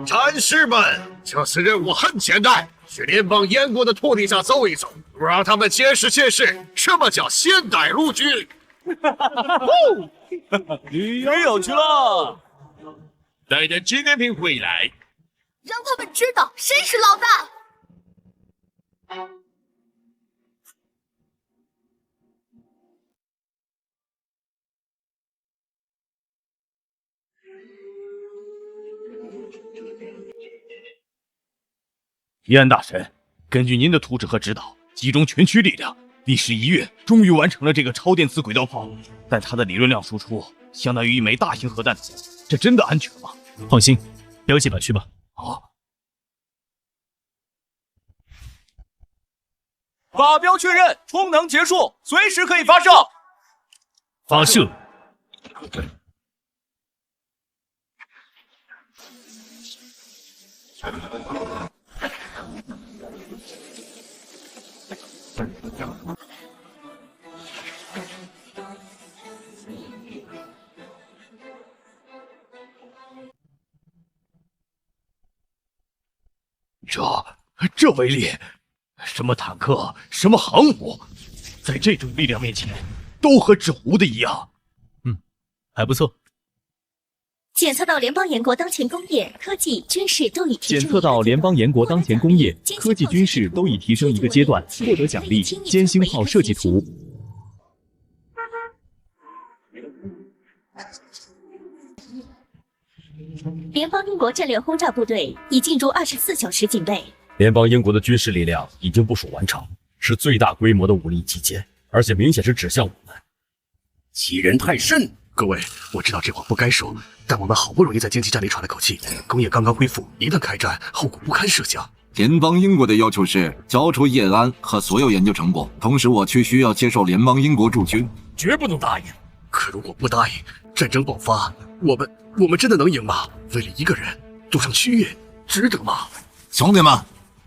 战士们，这次任务很简单，去联邦烟国的土地上走一走，让他们见识见识什么叫现代陆军。旅游去了，带点纪念品回来，让他们知道谁是老大。叶安大神，根据您的图纸和指导，集中全区力量，历时1月，终于完成了这个超电磁轨道炮。但它的理论量输出相当于一枚大型核弹头，这真的安全吗？放心，标记版去吧。好。发标确认，充能结束，随时可以发射。发射。这威力，什么坦克，什么航母，在这种力量面前，都和纸糊的一样。还不错。检测到联邦严国当前工业、科技、军事都已提升。检测到联邦严国当前工业、科技、军事都已提升一个阶段，获得奖励：歼星炮设计图。联邦英国战略轰炸部队已进入24小时警备。联邦英国的军事力量已经部署完成，是最大规模的武力集结，而且明显是指向我们。欺人太甚！各位，我知道这话不该说，但我们好不容易在经济战里喘了口气，工业刚刚恢复，一旦开战，后果不堪设想。联邦英国的要求是交出叶安和所有研究成果，同时我区需要接受联邦英国驻军，绝不能答应。可如果不答应，战争爆发，我们真的能赢吗？为了一个人赌上区域，值得吗？兄弟们，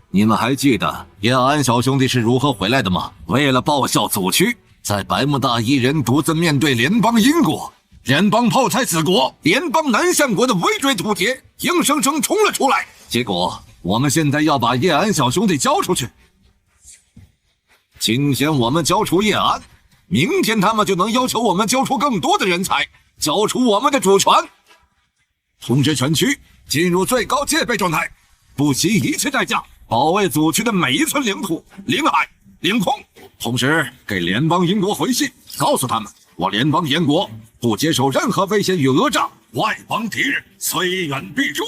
你们还记得叶安小兄弟是如何回来的吗？为了报效祖区，在百慕大一人独自面对联邦英国，联邦炮台子国，联邦南向国的围追堵截，硬生生冲了出来。结果我们现在要把叶安小兄弟交出去。今天我们交出叶安，明天他们就能要求我们交出更多的人才，交出我们的主权，统治全区进入最高戒备状态，不惜一切代价保卫祖区的每一寸领土、领海、领空，同时给联邦英国回信，告诉他们我联邦英国不接受任何威胁与讹诈，外邦敌人虽远必诛。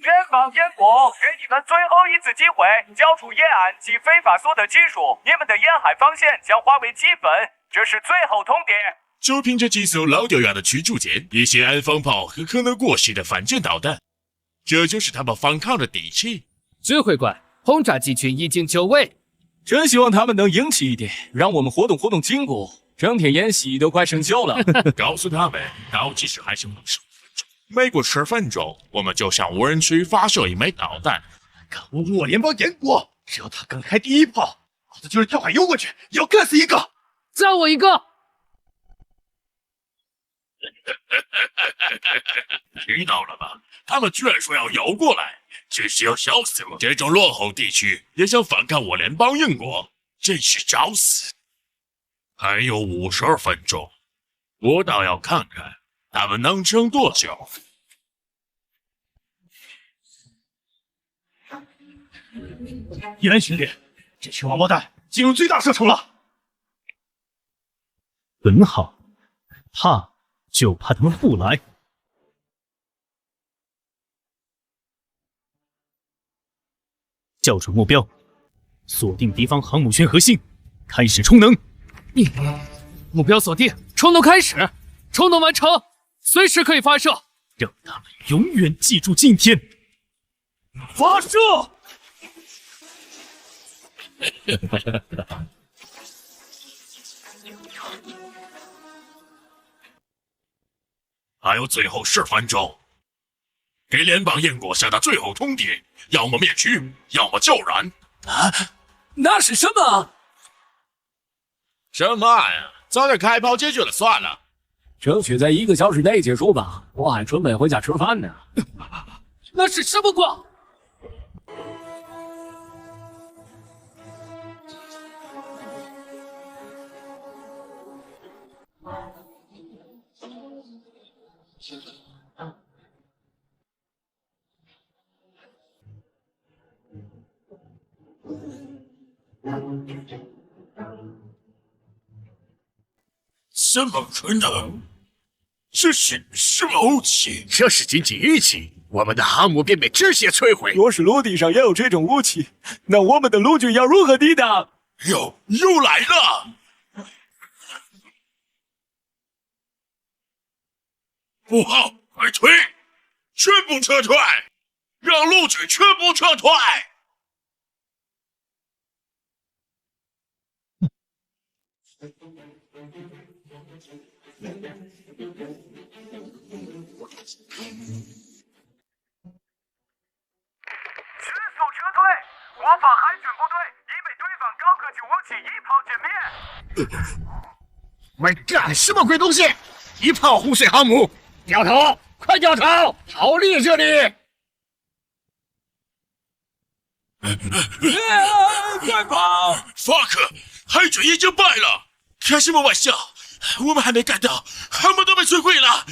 联邦英国给你们最后一次机会，交出沿岸及非法所得技术，你们的沿海防线将化为齑粉，这是最后通牒。就凭这几艘老掉牙的驱逐舰、一些安防炮和可能过时的反舰导弹，这就是他们反抗的底气。指挥官，轰炸机群已经就位，真希望他们能硬气一点，让我们活动活动筋骨。整天演习都快生锈了。告诉他们，倒计时还剩50分钟，每过10分钟，我们就向无人区发射一枚导弹。可恶，联邦严国，只要他敢开第一炮，老子就是跳海游过去，也要干死一个。再我一个。听到了吧？他们居然说要游过来，真是要笑死我！这种落后地区也想反抗我联邦英国，真是找死！还有52分钟，我倒要看看他们能撑多久。叶安兄弟，这群王八蛋进入最大射程了。很好，怕就怕他们不来。校准目标，锁定敌方航母圈核心，开始充能。目标锁定，充能开始，充能完成，随时可以发射。让他们永远记住今天。发射！还有最后10分钟，给联邦英国下达最后通牒：要么灭区，要么救人。啊，那是什么？什么呀？早点开炮解决了算了。争取在1个小时内结束吧，我还准备回家吃饭呢。那是什么光？怎么可能？这是什么武器？这是仅仅一击，我们的航母便被直接摧毁。若是陆地上也有这种武器，那我们的陆军要如何抵挡？又来了！不好，快退！全部撤退！让陆军全部撤退！全速撤退！我方海军部队已被对方高科技武器一炮歼灭。My God， 什么鬼东西！一炮轰碎航母！掉头，快掉头，逃离这里！快跑！法克，海军已经败了！开什么玩笑？我们还没赶到，航母都被摧毁了！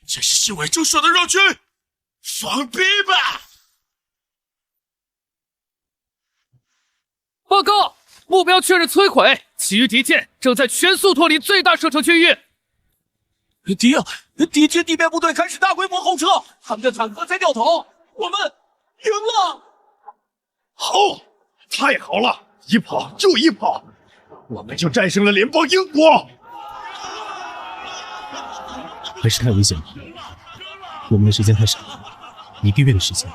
这是行为周到的肉军！放屁吧！报告，目标确认摧毁，其余敌舰正在全速脱离最大射程区域。敌军地面部队开始大规模后撤，他们的坦克在掉头，我们赢了！好，太好了，一炮就一炮，我们就战胜了联邦英国。还是太危险了，我们的时间太少，1个月的时间，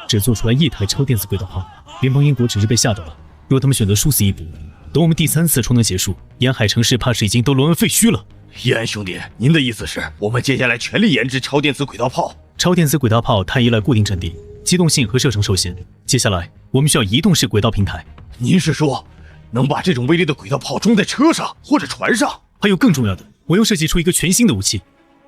只做出来1台超电子轨道炮，联邦英国只是被吓到了。若他们选择殊死一搏，等我们第3次冲能结束，沿海城市怕是已经都沦为废墟了。叶安兄弟，您的意思是我们接下来全力研制超电子轨道炮？超电子轨道炮太依赖固定阵地，机动性和射程受限。接下来我们需要移动式轨道平台。您是说，能把这种威力的轨道炮装在车上或者船上？还有更重要的，我又设计出一个全新的武器，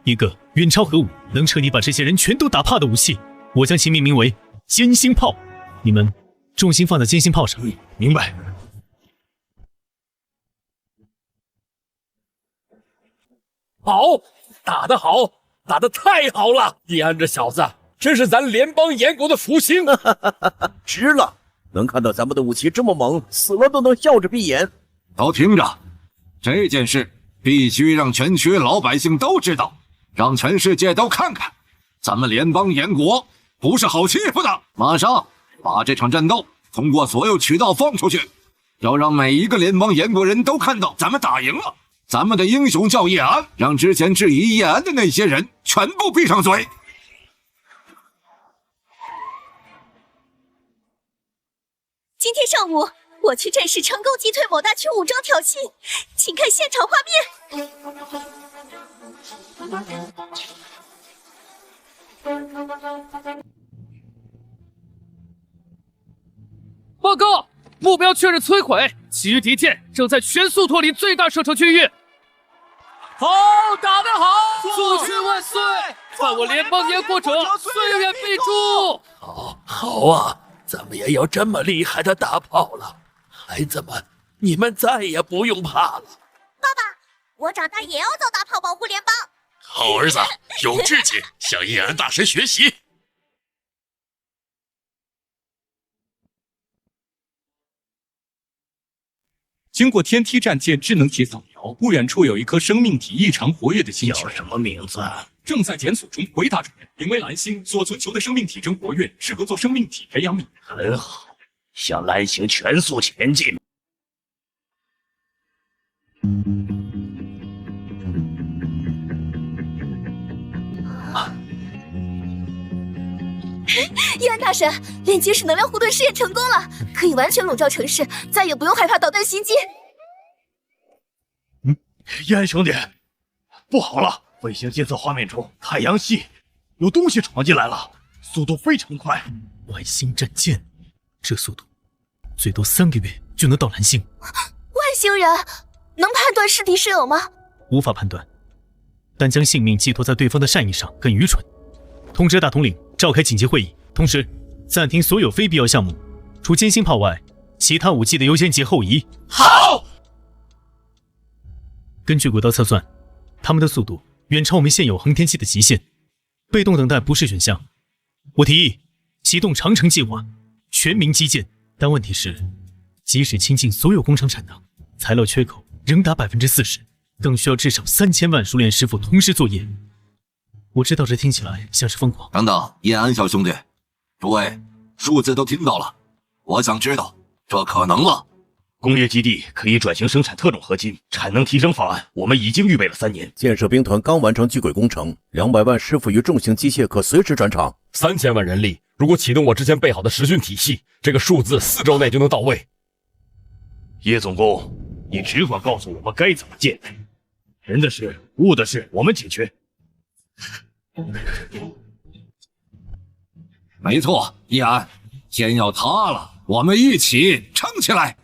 一个远超核武，能彻底把这些人全都打怕的武器。我将其命名为歼星炮。你们重心放在歼星炮上。明白。好，打得好，打得太好了！叶安这小子真是咱联邦严国的福星。值了，能看到咱们的武器这么猛，死了都能笑着闭眼。都听着，这件事必须让全区老百姓都知道，让全世界都看看，咱们联邦严国不是好欺负的。马上把这场战斗通过所有渠道放出去，要让每一个联邦严国人都看到咱们打赢了。咱们的英雄叫叶安，让之前质疑叶安的那些人全部闭上嘴。今天上午，我区战士成功击退某大区武装挑衅，请看现场画面。报告，目标确认摧毁，其余敌舰正在全速脱离最大射程区域。好，打得好！祖训万岁！犯我联邦严国者，虽远必诛！好啊，咱们也有这么厉害的大炮了，孩子们，你们再也不用怕了。爸爸，我长大也要造大炮保护联邦。好儿子，有志气，向叶安大神学习。经过天梯战舰智能体扫描，不远处有一颗生命体异常活跃的星球。叫什么名字？正在检索中。回答主人，名为蓝星，所存求的生命体征活跃，适合做生命体培养皿。很好，向蓝星全速前进。叶安大神，炼金式能量护盾试验成功了，可以完全笼罩城市，再也不用害怕导弹袭击。叶安兄弟，不好了！卫星监测画面中，太阳系有东西闯进来了，速度非常快。外星战舰，这速度最多3个月就能到蓝星。外星人能判断是敌是友吗？无法判断，但将性命寄托在对方的善意上更愚蠢。通知大统领召开紧急会议，同时暂停所有非必要项目，除歼星炮外，其他武器的优先级后移。好。根据轨道测算，他们的速度远超我们现有航天器的极限，被动等待不是选项。我提议启动长城计划，全民基建。但问题是，即使倾尽所有工厂产能，材料缺口仍达40%，更需要至少3000万熟练师傅同时作业。我知道这听起来像是疯狂。等等，叶安小兄弟，诸位数字都听到了，我想知道这可能吗？工业基地可以转型生产特种合金，产能提升方案我们已经预备了3年。建设兵团刚完成巨轨工程，200万师傅与重型机械可随时转场。3000万人力，如果启动我之前备好的实训体系，这个数字4周内就能到位。叶总工，你只管告诉我们该怎么建，人的事、物的事我们解决。没错，叶安，天要塌了，我们一起撑起来。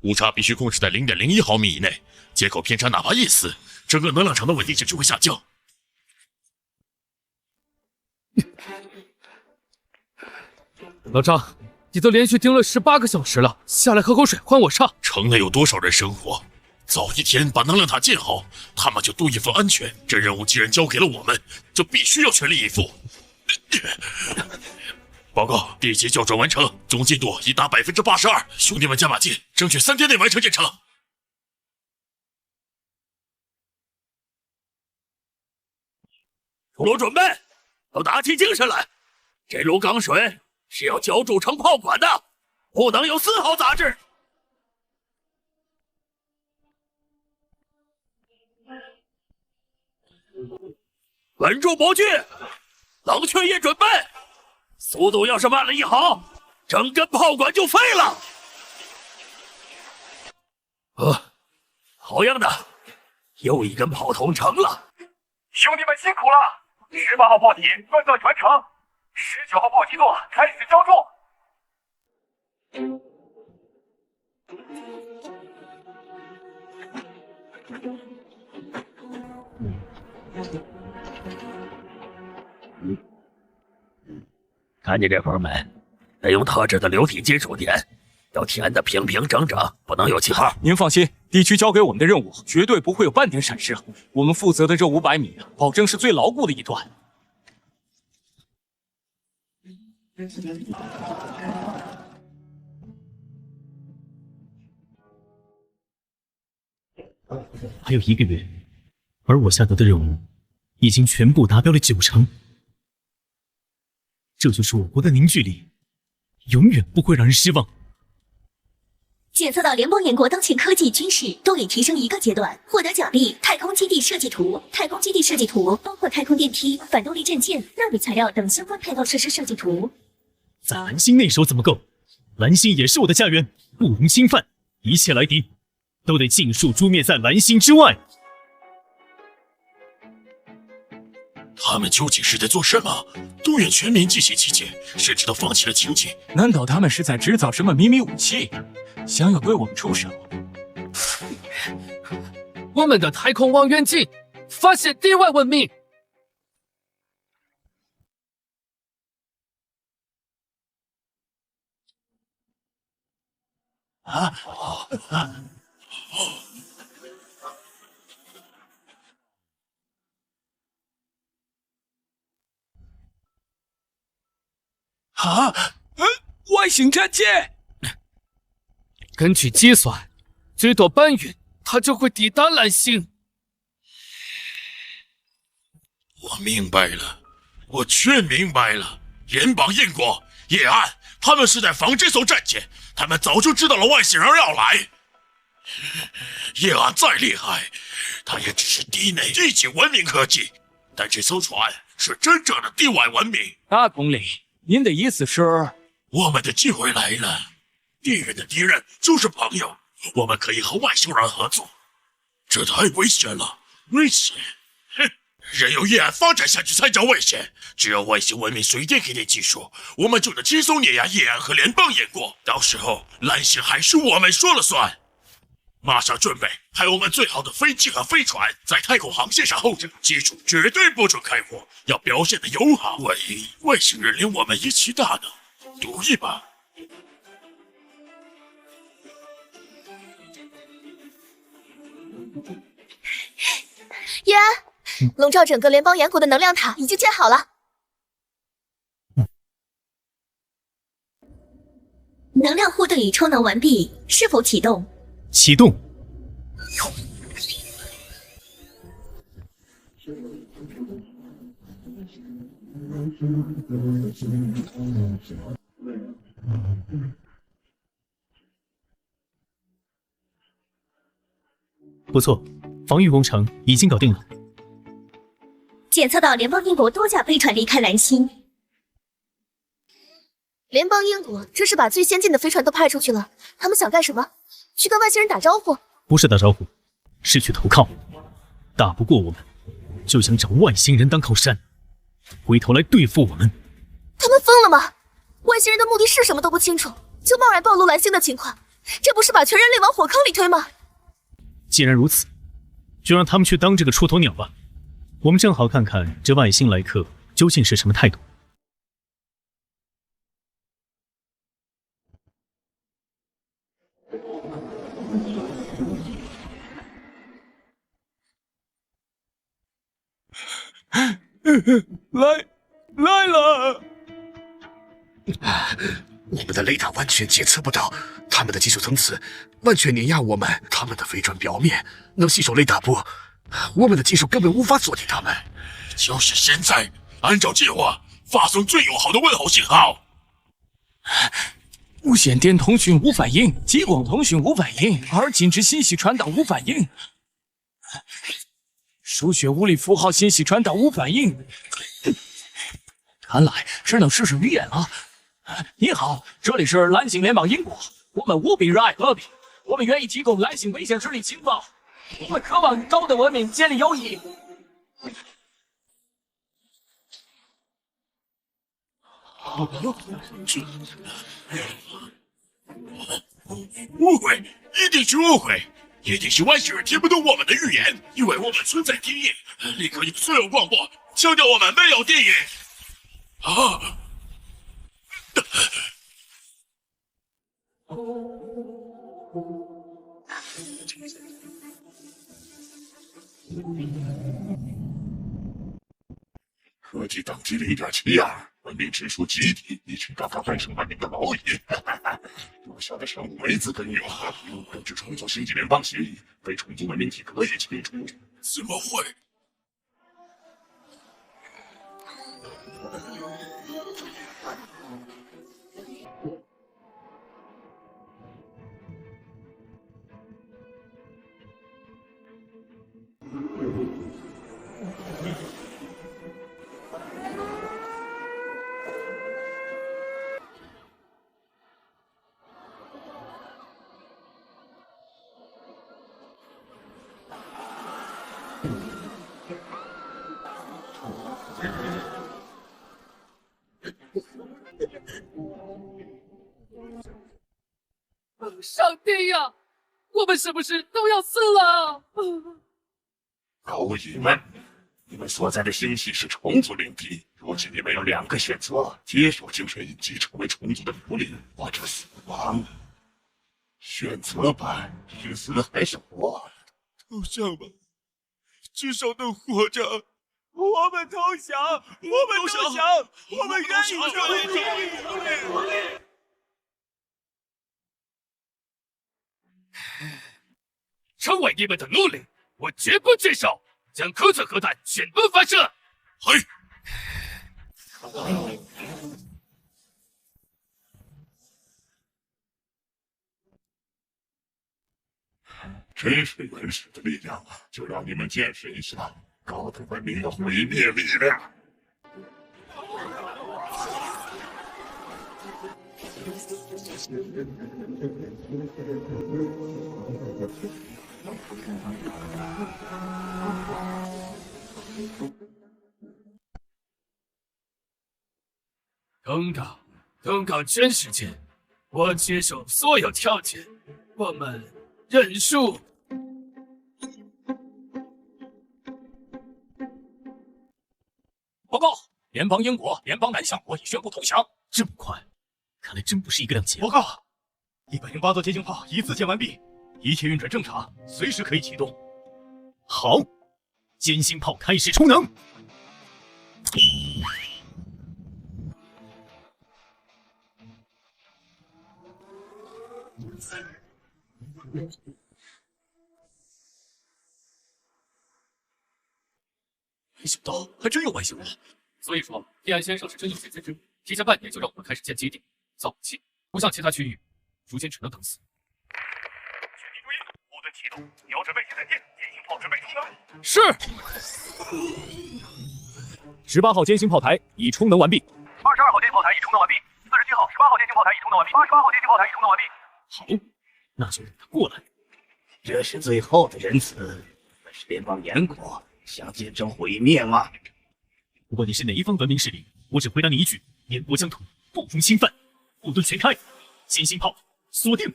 误差必须控制在0.01毫米以内，接口偏差哪怕1丝，整个能量场的稳定性就会下降。老张，你都连续盯了18个小时了，下来喝口水，换我上。城内有多少人生活？早一天把能量塔建好，他们就多一份安全。这任务既然交给了我们，就必须要全力以赴。报告，第1期校准完成，总进度已达82%，兄弟们加把劲，争取3天内完成建成。出炉准备，都打起精神来！这炉钢水是要浇筑成炮管的，不能有丝毫杂质。稳住模具，冷却液准备。速度要是慢了1毫，整根炮管就废了。好样的，又一根炮筒成了。兄弟们辛苦了！18号炮体锻造完成，19号炮基座开始浇筑。看见这缝没？得用特制的流体金属点，要填得平平整整，不能有气泡。您放心，地区交给我们的任务绝对不会有半点闪失。我们负责的这500米，保证是最牢固的一段。还有1个月，而我下达的任务已经全部达标了90%。这就是我国的凝聚力，永远不会让人失望。检测到联邦研国当前科技军事都已提升1个阶段，获得奖励太空基地设计图。太空基地设计图包括太空电梯、反动力战舰、纳米材料等相关配套设施设计图。在蓝星内守怎么够？蓝星也是我的家园，不容侵犯。一切来敌都得尽数诛灭在蓝星之外。他们究竟是在做什么？动员全民进行集结，甚至都放弃了经济。难道他们是在制造什么秘密武器，想要对我们出手？我们的太空望远镜发现地外文明。外星战舰！根据计算，最多半月，它就会抵达蓝星。我明白了，我全明白了。联邦英国、叶安，他们是在防这艘战舰，他们早就知道了外星人要来。叶安再厉害，他也只是地内地级文明科技，但这艘船是真正的地外文明。大统领，您的意思是？我们的机会来了，敌人的敌人就是朋友，我们可以和外星人合作。这太危险了，危险！哼，任由叶安发展下去才叫危险。只要外星文明随便给点技术，我们就能轻松碾压叶安和联邦英国。到时候蓝星还是我们说了算。马上准备，派我们最好的飞机和飞船在太空航线上候着，记住，绝对不准开火，要表现得友好。万一外星人领我们一起打呢？赌一把。叶安，笼罩整个联邦岩谷的能量塔已经建好了。能量护盾已充能完毕，是否启动？启动。不错，防御工程已经搞定了。检测到联邦英国多架飞船离开蓝星。联邦英国这是把最先进的飞船都派出去了，他们想干什么？去跟外星人打招呼？不是打招呼，是去投靠。打不过我们，就想找外星人当靠山，回头来对付我们。他们疯了吗？外星人的目的是什么都不清楚，就贸然暴露蓝星的情况，这不是把全人类往火坑里推吗？既然如此，就让他们去当这个出头鸟吧。我们正好看看这外星来客究竟是什么态度。来了！我们的雷达完全检测不到他们的技术层次，完全碾压我们。他们的飞船表面能吸收雷达波，我们的技术根本无法锁定他们。就是现在，按照计划发送最友好的问候信号。无线电通讯无反应，激光通讯无反应，而禁止信息传导无反应。数学物理符号信息传导无反应，看来只能试试语言了。你好，这里是蓝星联邦英国，我们无比热爱和平，我们愿意提供蓝星危险势力情报，我们渴望与高等文明建立友谊。误会，一定是误会。一定是外星人听不懂我们的语言，以为我们存在敌意，立刻用所有广播强调我们没有敌意。啊！科技等级0.72，文明指数极低，一群刚刚诞生文明的蝼蚁。弱小的生物没资格拥有和平，根据重组星际联邦协议，非种族文明体可以进出。怎么会？上帝呀，我们是不是都要死了？蝼蚁们，你们所在的星系是虫族领地，如今你们有2个选择：接受精神印记，成为虫族的奴隶，或者死亡。选择吧，是死还是活？投降吧，至少能活着。我们投降！我们投降！我们愿意成为奴隶！成为你们的奴隶，我绝不接受！将可测核弹全部发射！嘿！真是原始的力量啊！就让你们见识一下高等文明的毁灭力量。登港全世界，我接受所有条件，我们认输。报告，联邦英国、联邦南向国已宣布投降。这么快，看来真不是一个量级。报告，108座接近炮已自建完毕，一切运转正常，随时可以启动。好，歼星炮开始充能。没想到还真有外星人，所以说叶安先生是真有先见之明，提前半年就让我们开始建基地、造武器，不像其他区域，如今只能等死。全体注意，部队启动，瞄准卫星战舰，电信炮准备充能。是。18号歼星炮台已充能完毕。22号歼星炮台已充能完毕。47号、18号歼星炮台已充能完毕。88号歼星炮台已充能完毕。好，那就等他过来。这是最后的仁慈，那是联邦炎国想见证毁灭吗？不管你是哪一方文明势力，我只回答你一句：燕国疆土不容侵犯。护盾全开，歼星炮锁定。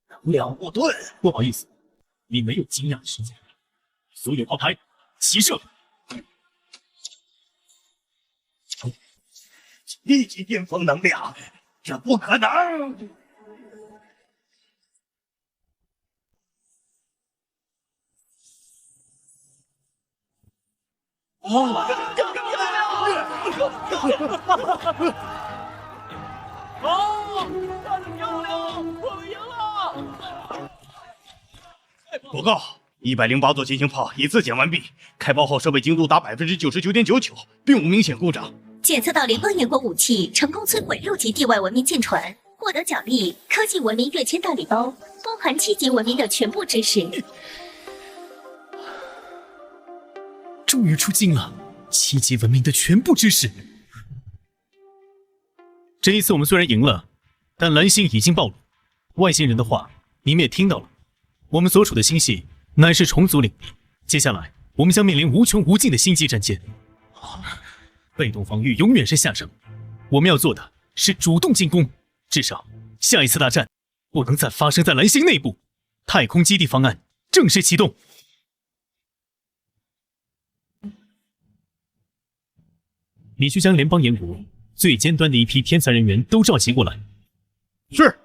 能量护盾，不好意思，你没有惊讶的时间。所有炮台齐射。立即巅峰能量，这不可能！打得漂亮，我们赢了！报告，108座歼星炮已自检完毕，开炮后设备精度达99.99%，并无明显故障。检测到联邦炎国武器成功摧毁6级地外文明舰船，获得奖励科技文明跃迁大礼包，包含7级文明的全部知识。终于出境了，7级文明的全部知识。这一次我们虽然赢了，但蓝星已经暴露。外星人的话你们也听到了，我们所处的星系乃是虫族领地，接下来我们将面临无穷无尽的星际战舰。被动防御永远是下乘，我们要做的是主动进攻，至少下一次大战不能再发生在蓝星内部。太空基地方案正式启动。你去将联邦炎国最尖端的一批天才人员都召集过来。是。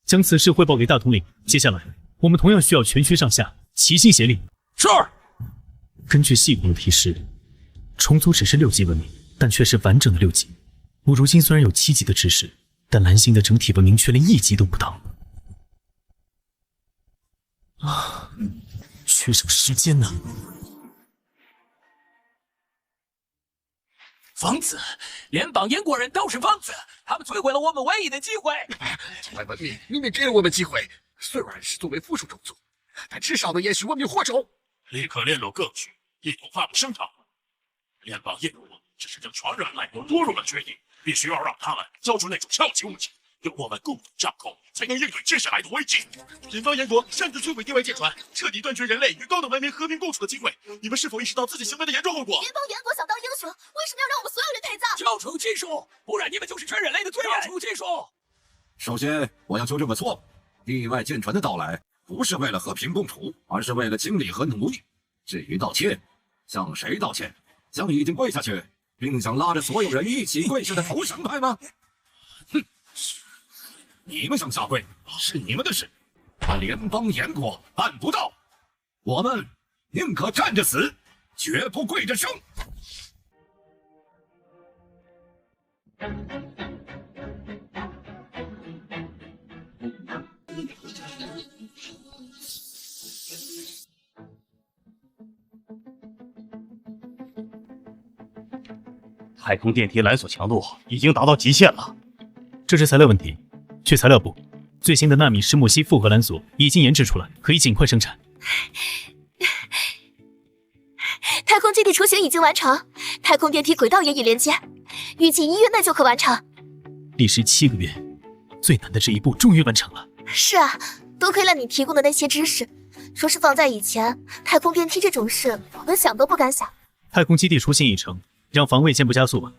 将此事汇报给大统领。接下来我们同样需要全区上下齐心协力。是。根据系统的提示，虫族只是6级文明，但却是完整的6级。我如今虽然有7级的知识，但蓝星的整体文明却连1级都不到。缺少时间呢。疯子，联邦炎国人都是疯子，他们摧毁了我们唯一的机会。境外文明明明给了我们机会，虽然是作为附属种族，但至少能延续文明火种。立刻联络各区，一同发布声讨。联邦炎国只是将全人类都拖入了绝境，必须要让他们交出那种超级武器，由我们共同掌控，才能应对接下来的危机。联邦炎国擅自摧毁地外舰船，彻底断绝人类与高等文明和平共处的机会。你们是否意识到自己行为的严重后果？联邦炎国想当英雄，为什么要让我们所有人陪葬？交出技术，不然你们就是全人类的罪人！交出技术！首先，我要纠正个错误：地外舰船的到来不是为了和平共处，而是为了清理和奴役。至于道歉，向谁道歉？向已经跪下去，并想拉着所有人一起跪下的投降派吗？哼！你们想下跪是你们的事，但联邦炎国办不到。我们宁可站着死，绝不跪着生。太空电梯缆索强度已经达到极限了，这是材料问题，去材料部。最新的纳米石墨烯复合缆索已经研制出来，可以尽快生产。太空基地雏形已经完成，太空电梯轨道也已连接，预计1月内就可完成。历时7个月，最难的这一步终于完成了。是啊，多亏了你提供的那些知识，说是放在以前，太空电梯这种事，我们想都不敢想。太空基地雏形已成，让防卫舰部加速吧。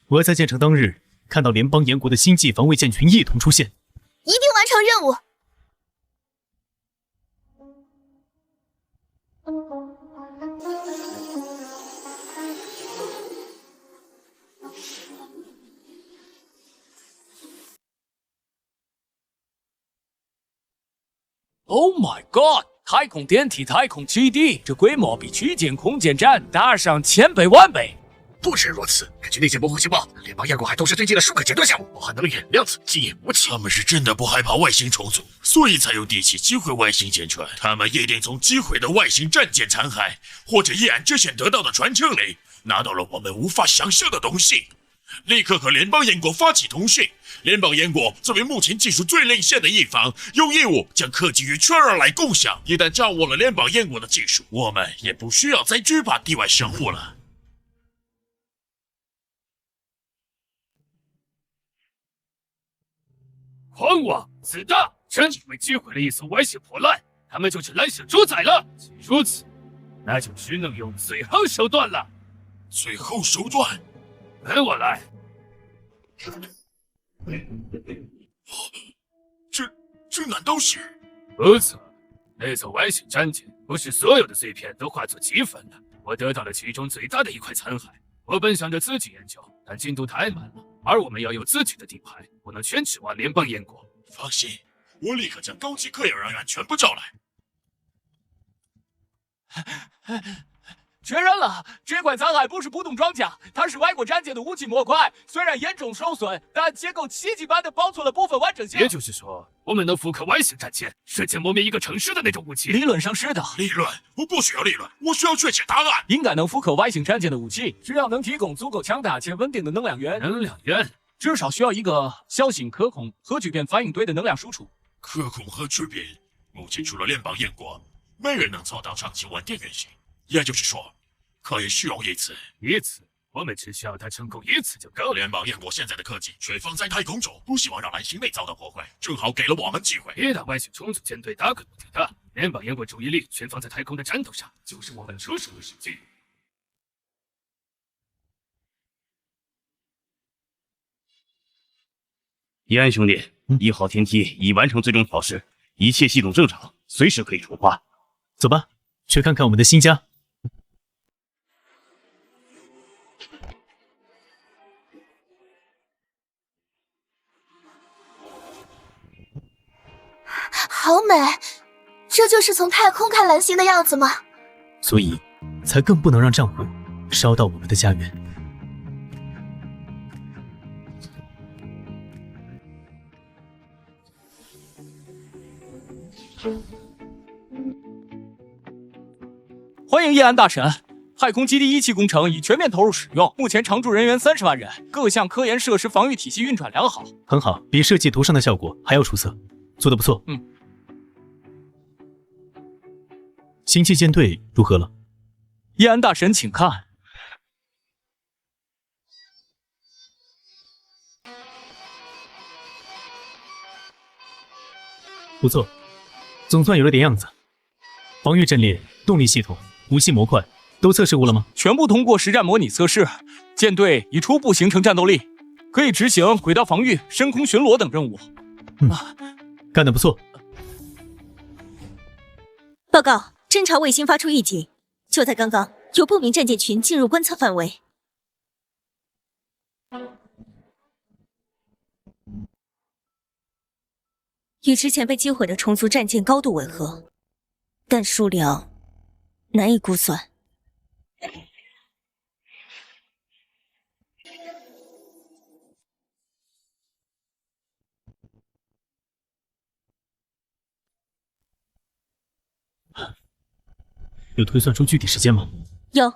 我要在建成当日看到联邦炎国的星际防卫舰群一同出现。一定完成任务。Oh my god！太空电梯、太空基地，这规模比区间空间站大上千倍万倍。不止如此，根据内线模糊情报，联邦燕国还同时推进了数个阶段项目，包含能源、量子、基因、武器。他们是真的不害怕外星虫族，所以才有力气击毁外星舰船。他们一定从击毁的外星战舰残骸或者叶安之前得到的传承里，拿到了我们无法想象的东西。立刻和联邦燕国发起通讯。联邦燕国作为目前技术最领先的一方，有义务将科技与全人来共享。一旦掌握了联邦燕国的技术，我们也不需要再惧怕地外生物了。狂妄自大，正因为击毁了一艘外星破烂，他们就是蓝星主宰了。既如此，那就只能用最后手段了。最后手段？跟我来。这难道是？不错，那艘外星战舰不是所有的碎片都化作齑粉的，我得到了其中最大的一块残骸。我本想着自己研究，但进度太慢了，而我们要有自己的底牌，不能全指望联邦燕国。放心，我立刻将高级科研人员全部招来。确认了，这块残骸不是普通装甲，它是外国战舰的武器模块。虽然严重受损，但结构奇迹般的保存了部分完整性。也就是说，我们能复刻外星战舰，瞬间磨灭一个城市的那种武器。理论上是的。理论？我不需要理论，我需要确切答案。应该能复刻外星战舰的武器，只要能提供足够强大且稳定的能量源。能量源至少需要一个小型可控核聚变反应堆的能量输出。可控核聚变，目前除了联邦燕国，没人能做到长期稳定运行。也就是说，可以使用一次，我们只需要它成功一次就够。联邦燕国现在的科技却放在太空中，不希望让蓝星内遭到破坏，正好给了我们机会。一旦外星虫族舰队大规模抵达，联邦燕国注意力全放在太空的战斗上，就是我们出手的时机。叶安兄弟，1号天梯已完成最终调试，一切系统正常，随时可以出发。走吧，去看看我们的新家。好美，这就是从太空看蓝星的样子吗？所以，才更不能让战火烧到我们的家园。欢迎叶安大神，太空基地1期工程已全面投入使用，目前常驻人员30万人，各项科研设施防御体系运转良好。很好，比设计图上的效果还要出色，做得不错。星际舰队如何了？叶安大神，请看。不错，总算有了点样子。防御阵列、动力系统、武器模块都测试过了吗？全部通过实战模拟测试，舰队已初步形成战斗力，可以执行轨道防御、升空巡逻等任务。干得不错。报告，侦察卫星发出预警，就在刚刚，有不明战舰群进入观测范围。与之前被击毁的虫族战舰高度吻合，但数量难以估算。有推算出具体时间吗？有，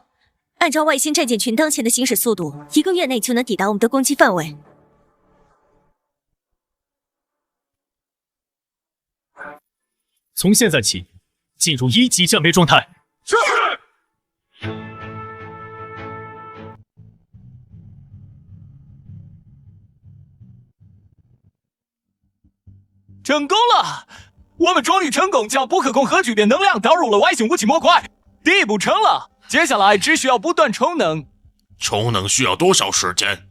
按照外星战舰群当前的行驶速度，1个月内就能抵达我们的攻击范围。从现在起，进入1级战备状态。是。成功了！我们终于成功将不可控核聚变能量导入了外星武器模块，第一步成了。接下来只需要不断充能。充能需要多少时间？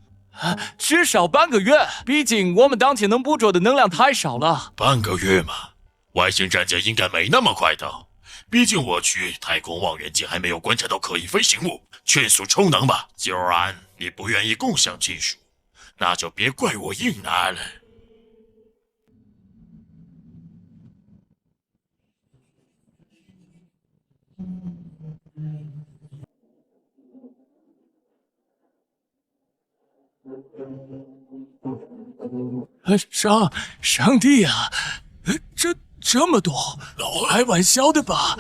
至少半个月，毕竟我们当前能捕捉的能量太少了。半个月嘛，外星战舰应该没那么快到。毕竟我区太空望远镜还没有观察到可疑飞行物，全速充能吧。既然你不愿意共享技术，那就别怪我硬来了。上帝啊！这么多，开玩笑的吧？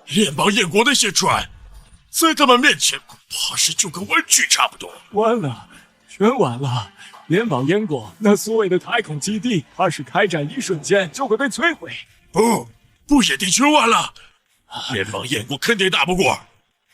联邦燕国那些船，在他们面前恐怕是就跟玩具差不多。完了，全完了！联邦燕国那所谓的太空基地，怕是开战一瞬间就会被摧毁。不一定全完了。联邦燕国肯定打不过，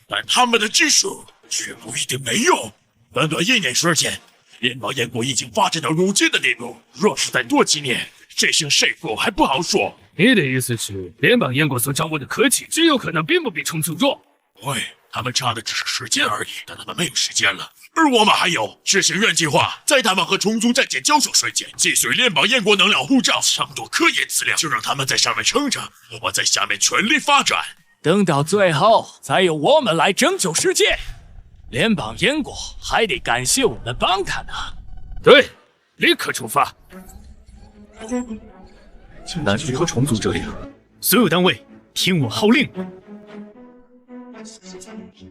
但他们的技术却不一定没用。短短1年时间，联邦燕国已经发展到如今的地步。若是再多几年，谁胜谁负还不好说。你的意思是，联邦燕国所掌握的科技，极有可能并不比虫族弱？对，他们差的只是时间而已，但他们没有时间了。而我们还有执行原计划，在他们和虫族战舰交手瞬间，击碎联邦燕国能量护罩，抢夺科研资料，就让他们在上面成长，我们在下面全力发展。等到最后，才由我们来拯救世界。联邦燕国还得感谢我们帮他呢。对，立刻出发。那就和虫族这样，所有单位听我号令，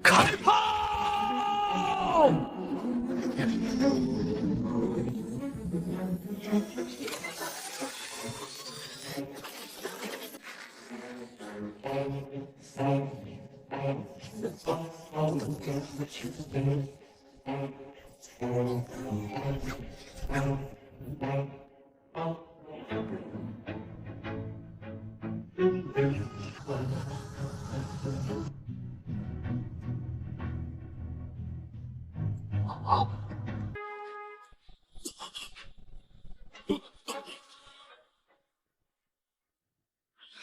开炮！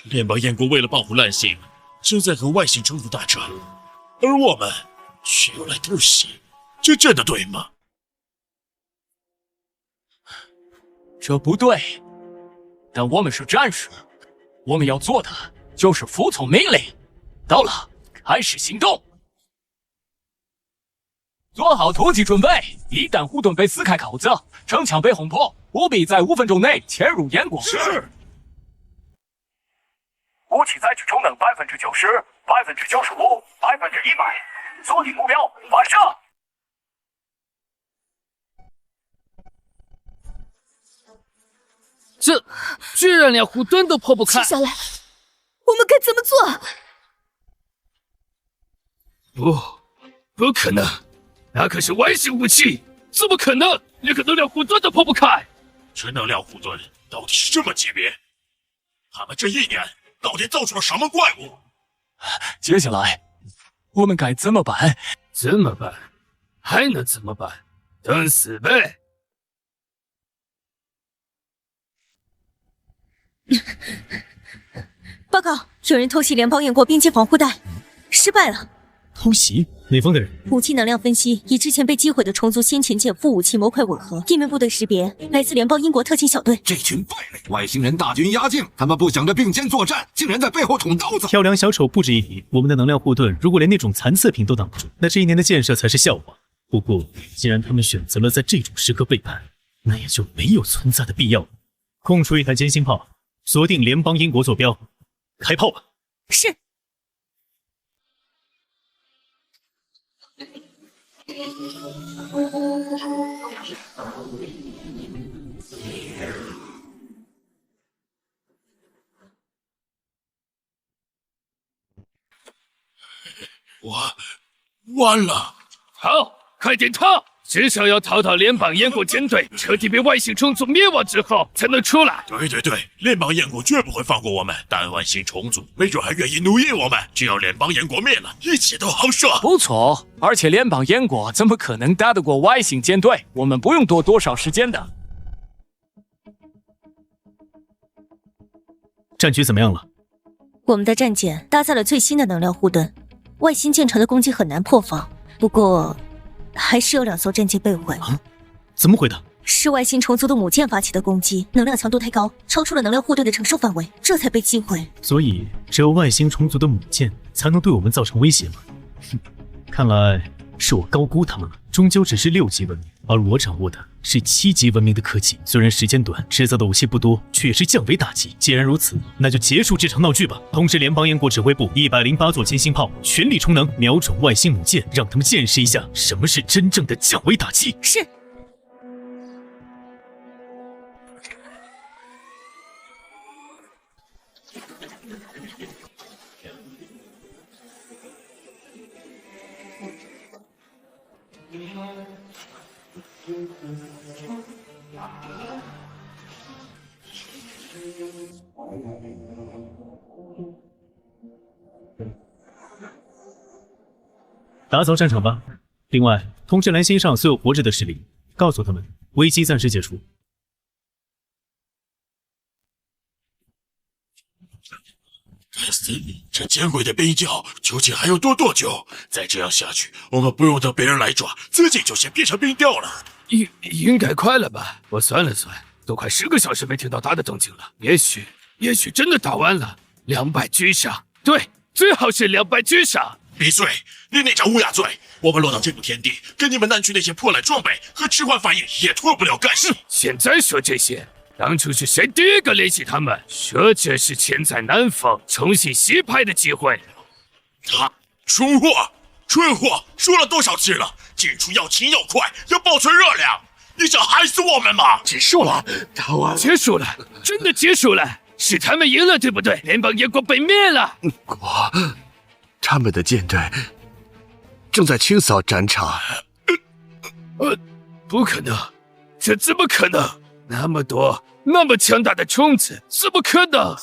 联邦燕国为了保护蓝星，正在和外星虫族打仗，而我们却又来偷袭，这真的对吗？这不对，但我们是战士，我们要做的就是服从命令。到了，开始行动！做好突击准备，一旦护盾被撕开口子，城墙被轰破，务必在5分钟内潜入燕国。是。武器载具充能90%、95%、100%，锁定目标，发射！这居然连护盾都破不开！接下来我们该怎么做？不可能，那可是外星武器，怎么可能连个能量护盾都破不开？这能量护盾到底是什么级别？他们这1年到底造出了什么怪物？接下来我们该怎么办？怎么办？还能怎么办？等死呗！报告，有人偷袭联邦燕国边界防护带，失败了。偷袭？哪方的人？武器能量分析与之前被击毁的虫族先遣舰副武器模块吻合，地面部队识别来自联邦英国特勤小队。这群败类，外星人大军压境，他们不想着并肩作战，竟然在背后捅刀子。跳梁小丑不止一提，我们的能量护盾如果连那种残次品都挡不住，那这1年的建设才是笑话。不过，既然他们选择了在这种时刻背叛，那也就没有存在的必要了。空出1台监星炮，锁定联邦英国坐标，开炮吧。是。完了！好，快点逃！至少要逃到联邦燕国舰队彻底被外星虫族灭亡之后才能出来。对，联邦燕国绝不会放过我们，但外星虫族没准还愿意奴役我们。只要联邦燕国灭了，一切都好说。不错，而且联邦燕国怎么可能打得过外星舰队？我们不用多多少时间的。战局怎么样了？我们的战舰搭载了最新的能量护盾，外星舰船的攻击很难破防。不过，还是有2艘战舰被毁。怎么毁的？是外星虫族的母舰发起的攻击，能量强度太高，超出了能量护盾的承受范围，这才被击毁。所以，只有外星虫族的母舰才能对我们造成威胁吗？看来是我高估他们了，终究只是6级文明，而我掌握的是7级文明的科技，虽然时间短，制造的武器不多，却也是降维打击。既然如此，那就结束这场闹剧吧！通知联邦燕国指挥部108座金星炮，全力充能，瞄准外星母舰，让他们见识一下什么是真正的降维打击。是。打扫战场吧。另外，通知蓝星上所有活着的势力，告诉他们危机暂时解除。这见鬼的冰窖究竟还要多久？再这样下去，我们不用等别人来抓，自己就先变成冰雕了。应该快了吧？我算了算，都快10个小时没听到他的动静了。也许真的打完了。200居上，对，最好是200居上。闭嘴！你那张乌鸦嘴！我们落到这步田地，跟你们南区那些破烂装备和迟缓反应也脱不了干系。现在说这些，当初是谁第一个联系他们，说这是潜在南方重新洗牌的机会？蠢货！说了多少次了？进出要勤要快，要保存热量。你想害死我们吗？结束了，打完了。结束了，真的结束了。是他们赢了，对不对？联邦燕国被灭了。他们的舰队正在清扫战场。不可能，这怎么可能？那么多，那么强大的虫子，怎么可能？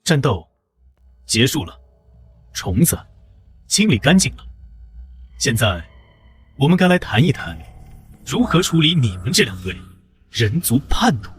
战斗结束了，虫子清理干净了。现在，我们该来谈一谈如何处理你们这2对人族叛徒。